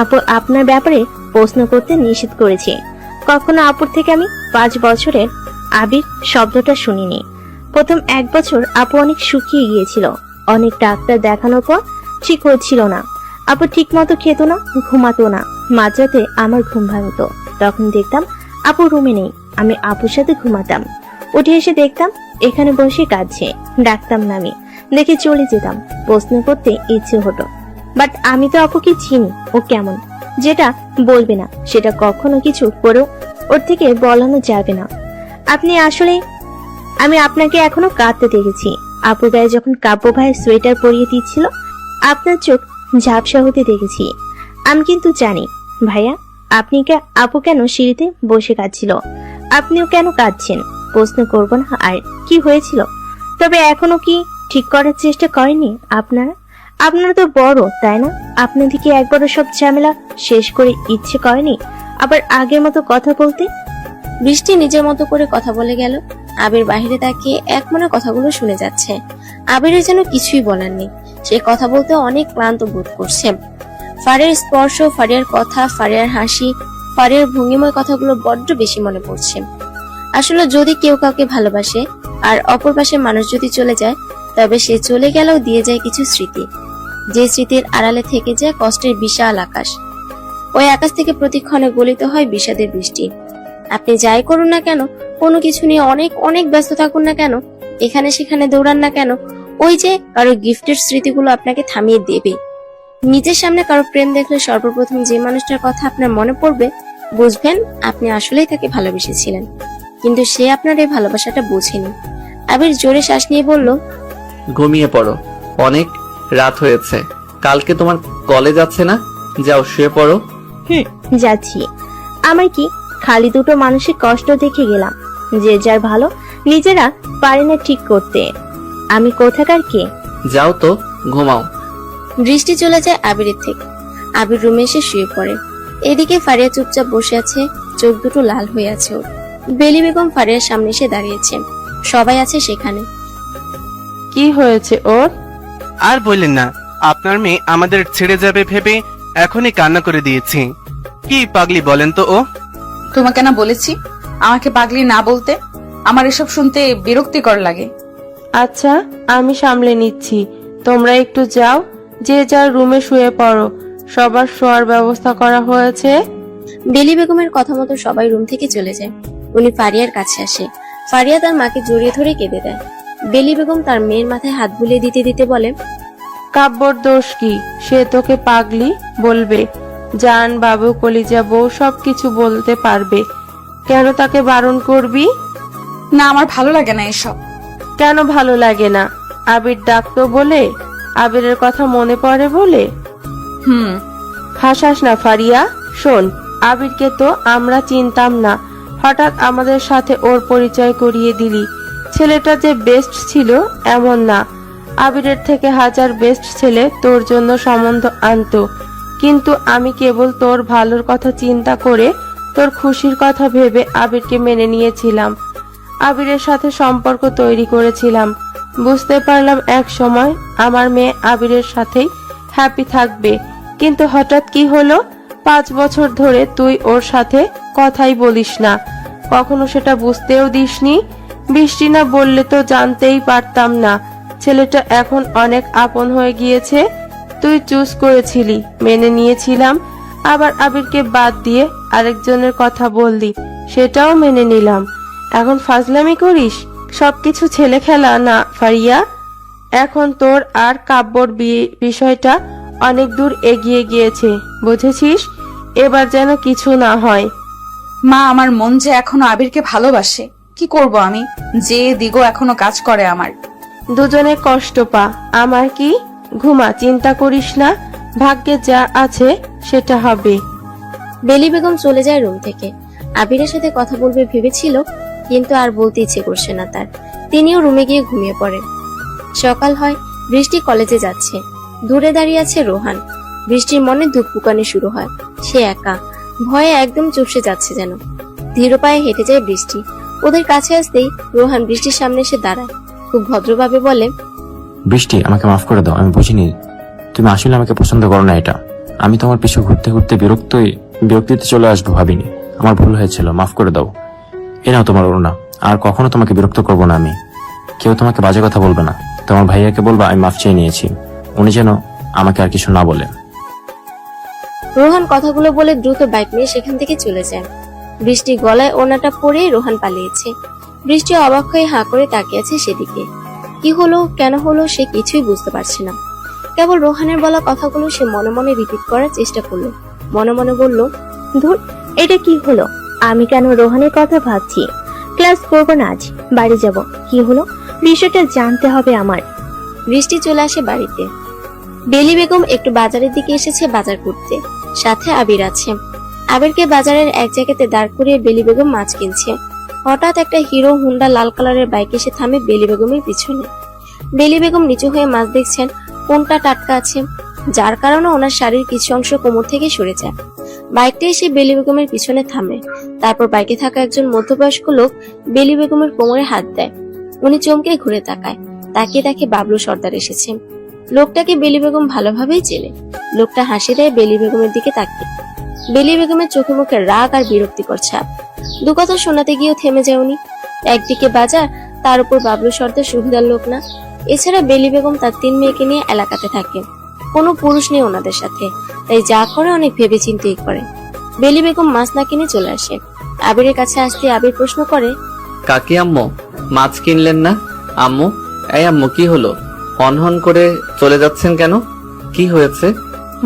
আপু আপনার ব্যাপারে প্রশ্ন করতে নিষেধ করেছে। কখনো আপুর থেকে আমি 5 বছরের আবির শব্দটা শুনিনি। প্রথম 1 বছর আপু অনেক শুকিয়ে গিয়েছিল। অনেক ডাক্তার দেখানোর পর ঠিক হচ্ছিল না। আপু ঠিক মতো খেত না, ঘুমাতো না। মাঝরাতে আমার ঘুম ভাঙতো। তখন দেখতাম আপু রুমে নেই। আমি আপুর সাথে ঘুমাতাম। উঠে এসে দেখতাম এখানে বসে কাঁদছে। ডাকতাম না, আমি দেখে চলে যেতাম। প্রশ্ন করতে ইচ্ছে হতো, বাট আমি তো আপুকে চিনি। ও কেমন যেটা বলবে না, সেটা কখনো কিছু করেও ওর থেকে বলানো যাবে না। আমি আপনাকে এখনো কাঁদতে দেখেছি। আপু গায়ে যখন কাব্য ভাইয়ের সোয়েটার পরিয়ে দিচ্ছিল, আপনার চোখ ঝাপসা হতে দেখেছি। আমি কিন্তু জানি ভাইয়া, আপু কেন সিঁড়িতে বসে কাঁদছিল। আপনিও কেন কাঁদছেন প্রশ্ন করব না। আর কি হয়েছিল? তবে এখনো কি ঠিক করার চেষ্টা করেনি আপনারা তো বড়, তাই না? আপনাদের কি একবারও সব ঝামেলা শেষ করে ইচ্ছে করেনি আবার আগের মতো কথা বলতে? বৃষ্টি নিজের মতো করে কথা বলে গেল। আবির বাহিরে তাকিয়ে এক মনে কথাগুলো শুনে যাচ্ছে। আবিরের যেন কিছুই বলার নেই। সে কথা বলতে অনেক ক্লান্ত বোধ করছে। ফারিয়ার স্পর্শ, ফারিয়ার কথা, ফারিয়ার হাসি, ফারিয়ার ভঙ্গিময় কথাগুলো বড্ড বেশি মনে পড়ছে। আসলে যদি কেউ কাউকে ভালোবাসে আর অপর পাশের মানুষ যদি চলে যায়, তবে সে চলে গেলেও দিয়ে যায় কিছু স্মৃতি, যে স্মৃতির আড়ালে থেকে যায় কষ্টের বিশাল আকাশ। ওই আকাশ থেকে প্রতিক্ষণে গলিত হয় বিষাদের বৃষ্টি। আপনি যাই করুন না কেন, কোনো কিছু নিয়ে অনেক অনেক ব্যস্ত থাকুন না কেন, এখানে সেখানে দৌড়ান না কেন, ওই যে কারো গিফটের স্মৃতিগুলো আপনাকে থামিয়ে দেবে। নিজের সামনে কারো প্রেম দেখলে সর্বপ্রথম যে মানুষটার কথা আপনার মনে পড়বে, বুঝবেন আপনি আসলেই তাকে ভালোবেসেছিলেন, কিন্তু সে আপনার এই ভালোবাসাটা বোঝেনি। আবির জোরে শ্বাস নিয়ে বলল, ঘুমিয়ে পড়ো, অনেক রাত হয়েছে। কালকে তোমার কলেজ আছে না? যাও শুয়ে পড়ো। যাচ্ছি। আমার কি খালি দুটো মানসিক কষ্ট দেখে গেলাম, যে যার ভালো নিজেরা পারে না ঠিক করতে। আমি কোথাকার কে? যাও তো, ঘুমাও। বৃষ্টি চলে যায় আবিরের থেকে। আবির রুমে এসে শুয়ে পড়ে। এদিকে ফারিয়া চুপচাপ বসে আছে, চোখ দুটো লাল হয়ে আছে ওর। বেলি বেগম ফারিয়ার সামনে এসে দাঁড়িয়েছে, সবাই আছে সেখানে। কি হয়েছে ওর? আর বললেন না, আপনার মেয়ে আমাদের ছেড়ে যাবে ভেবে এখনই কান্না করে দিয়েছি। কি পাগলি বলেন তো ও? তোমাকে না বলেছি আমাকে পাগলি না বলতে? আমার এসব শুনতে বিরক্তিকর লাগে। আচ্ছা, আমি সামলে নিচ্ছি, তোমরা একটু যাও, যে যার রুমে শুয়ে পড়ো। সবার শোয়ার ব্যবস্থা করা হয়েছে। বেলি বেগমের কথা মতো সবাই রুম থেকে চলে যায়। উনি ফারিয়ার কাছে আসে। ফারিয়া তার মাকে জড়িয়ে ধরে কেঁদে দেয়। বেলি বেগম তার মেয়ের মাথায় হাত বুলিয়ে দিতে দিতে বলে, কাব্যর দোষ কি? সে তোকে পাগলি বলবে? জান, বাবু, কলিজা, বউ সবকিছু বলতে পারবে, কেন তাকে বারণ করবি? না, আমার ভালো লাগে না এসব। কেন ভালো লাগে না? আবির ডাকতো বলে? আবিরের কথা মনে পড়ে বলে? হাসাস না ফারিয়া। শোন, আবিরকে তো আমরা চিনতাম না, হঠাৎ আমাদের সাথে ওর পরিচয় করিয়ে দিলি। ছেলেটা যে বেস্ট ছিল এমন না, আবিরের থেকে হাজার বেস্ট ছেলে তোর জন্য সম্বন্ধ আনতো, কিন্তু আমি কেবল তোর ভালোর কথা চিন্তা করে, তোর খুশির কথা ভেবে আবিরকে মেনে নিয়েছিলাম। আবিরের সাথে সম্পর্ক তৈরি করেছিলাম। বুঝতে পারলাম এক সময় আমার মেয়ে আবিরের সাথেই হ্যাপি থাকবে, কিন্তু হঠাৎ কি হলো? 5 বছর ধরে তুই ওর সাথে কথাই বলিস না, কখনো সেটা বুঝতেও দিসনি। বৃষ্টি না বললে তো জানতেই পারতাম না। ছেলেটা এখন অনেক আপন হয়ে গিয়েছে। তুই চুজ করেছিলি, মেনে নিয়েছিলাম, আবার আবিরকে বাদ দিয়ে আরেকজনের কথা বললি, সেটাও মেনে নিলাম। এখন ফাজলামি করিস? সবকিছু ছেলে খেলা না ফারিয়া। এখন তোর আর কাব্যর বিষয়টা অনেক দূর এগিয়ে গিয়েছে, বুঝেছিস? এবার যেন কিছু না হয়। মা, আমার মন যে এখনো আবিরকে ভালোবাসে, কি করব আমি? যে দিগো এখনো কাজ করে আমার। দুজনে কষ্ট পা, আমার কি? ঘুমা, চিন্তা করিস না, ভাগ্যে যা আছে সেটা হবে। বেলি বেগম চলে যায় রুম থেকে। আবিরের সাথে কথা বলবে ভেবেছিল, কিন্তু আর বলতে ইচ্ছে করছে না তার। তিনিও রুমে গিয়ে ঘুমিয়ে পড়েন। সকাল হয়, বৃষ্টি কলেজে যাচ্ছে। দূরে দাঁড়িয়ে আছে রোহান। বৃষ্টির মনে ধুকপুকানি শুরু হয়। সে একা, ভয়ে একদম চুপসে যাচ্ছে যেন। ধীর পায়ে হেঁটে যায় বৃষ্টি। ওদের কাছে আসতেই রোহান বৃষ্টির সামনে এসে দাঁড়ায়। খুব ভদ্রভাবে বলে, বৃষ্টি, আমাকে মাফ করে দাও, আমি বুঝিনি তুমি আসলে আমাকে পছন্দ করো না। এটা আমি তোমার পিছু ঘুরতে ঘুরতে বিরক্তিতে চলে আসবো ভাবিনি। আমার ভুল হয়েছিল, মাফ করে দাও। এ নাও তোমার ওড়না, আর কখনো তোমাকে বিরক্ত করবো না আমি। কেউ তোমাকে বাজে কথা বলবে না। তোমার ভাইয়াকে বলবা আমি মাফ চেয়ে নিয়েছি, উনি যেন আমাকে আর কিছু না বলে। রোহান কথাগুলো বলে দ্রুত বাইক নিয়ে সেখান থেকে চলে যায়। বৃষ্টি গলায় ওড়নাটা পরে রোহান পালিয়েছে। বৃষ্টি অবাক হয়ে হাঁ করে তাকিয়ে আছে সেদিকে। কি হলো, কেন হলো, সে কিছুই বুঝতে পারছে না। কেবল রোহানের বলা কথাগুলো সে মনে মনে রিপিট করার চেষ্টা করলো। মনে মনে বলল, ধুর, এটা কি হলো? আমি কেন রোহানের কথা ভাবছি? ক্লাস করবো না আজ, বাড়ি যাব। কি হলো বিষয়টা জানতে হবে আমার। বৃষ্টি চলে আসে বাড়িতে। বেলি বেগম একটু বাজারের দিকে এসেছে বাজার করতে, সাথে আবির আছে। আবিরকে বাজারের এক জায়গাতে দাঁড় করিয়ে বেলি বেগম মাছ কিনছে। হঠাৎ একটা হিরো হুন্ডা লাল কালারের বাইক এসে থামে বেলি বেগমের পিছনে। বেলি বেগম নিচু হয়ে মাছ দেখছেন কোনটা টাটকা আছে, যার কারণে ওনার শাড়ির কিছু অংশ কোমর থেকে সরে যায়। বাইকটা এসে বেলি বেগমের পিছনে থামে। তারপর বাইকে থাকা একজন মধ্যবয়স্ক লোক বেলি বেগমের কোমরে হাত দেয়। উনি চমকে ঘুরে তাকায়, তাকিয়ে দেখে বাবলু সর্দার এসেছে। লোকটাকে বেলি বেগম ভালোভাবেই চেনে। লোকটা হাসি দেয় বেলি বেগমের দিকে তাকিয়ে। বেলি বেগমের চোখে মুখে রাগ আর বিরক্তিকর ছাপ। দু কথা শোনাতে গিয়েও থেমে যায় উনি। একদিকে বাজার, তার উপর বাবলু সর্দার সুবিধার লোক না। এছাড়া বেলি বেগম তার 3 মেয়েকে নিয়ে এলাকাতে থাকে, কোনো পুরুষ নেই ওনাদের সাথে, তাই যা করে অনেক ভেবে চিন্তেই করে। বেলি বেগম মাছ না কিনে চলে আসে। আবিরের কাছে আসতে আবির প্রশ্ন করে, কাকি আম্মু মাছ কিনলেন না? আম্মু, এই আম্মু কি হলো? হন করে চলে যাচ্ছেন কেন? কি হয়েছে?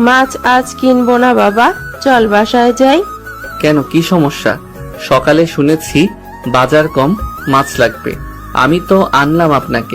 মাছ আজ কিনবো না বাবা, চল বাসায় যাই। কেন, কি সমস্যা? সকালে শুনেছি বাজার কম, মাছ লাগবে। আমি তো আনলাম আপনাকে।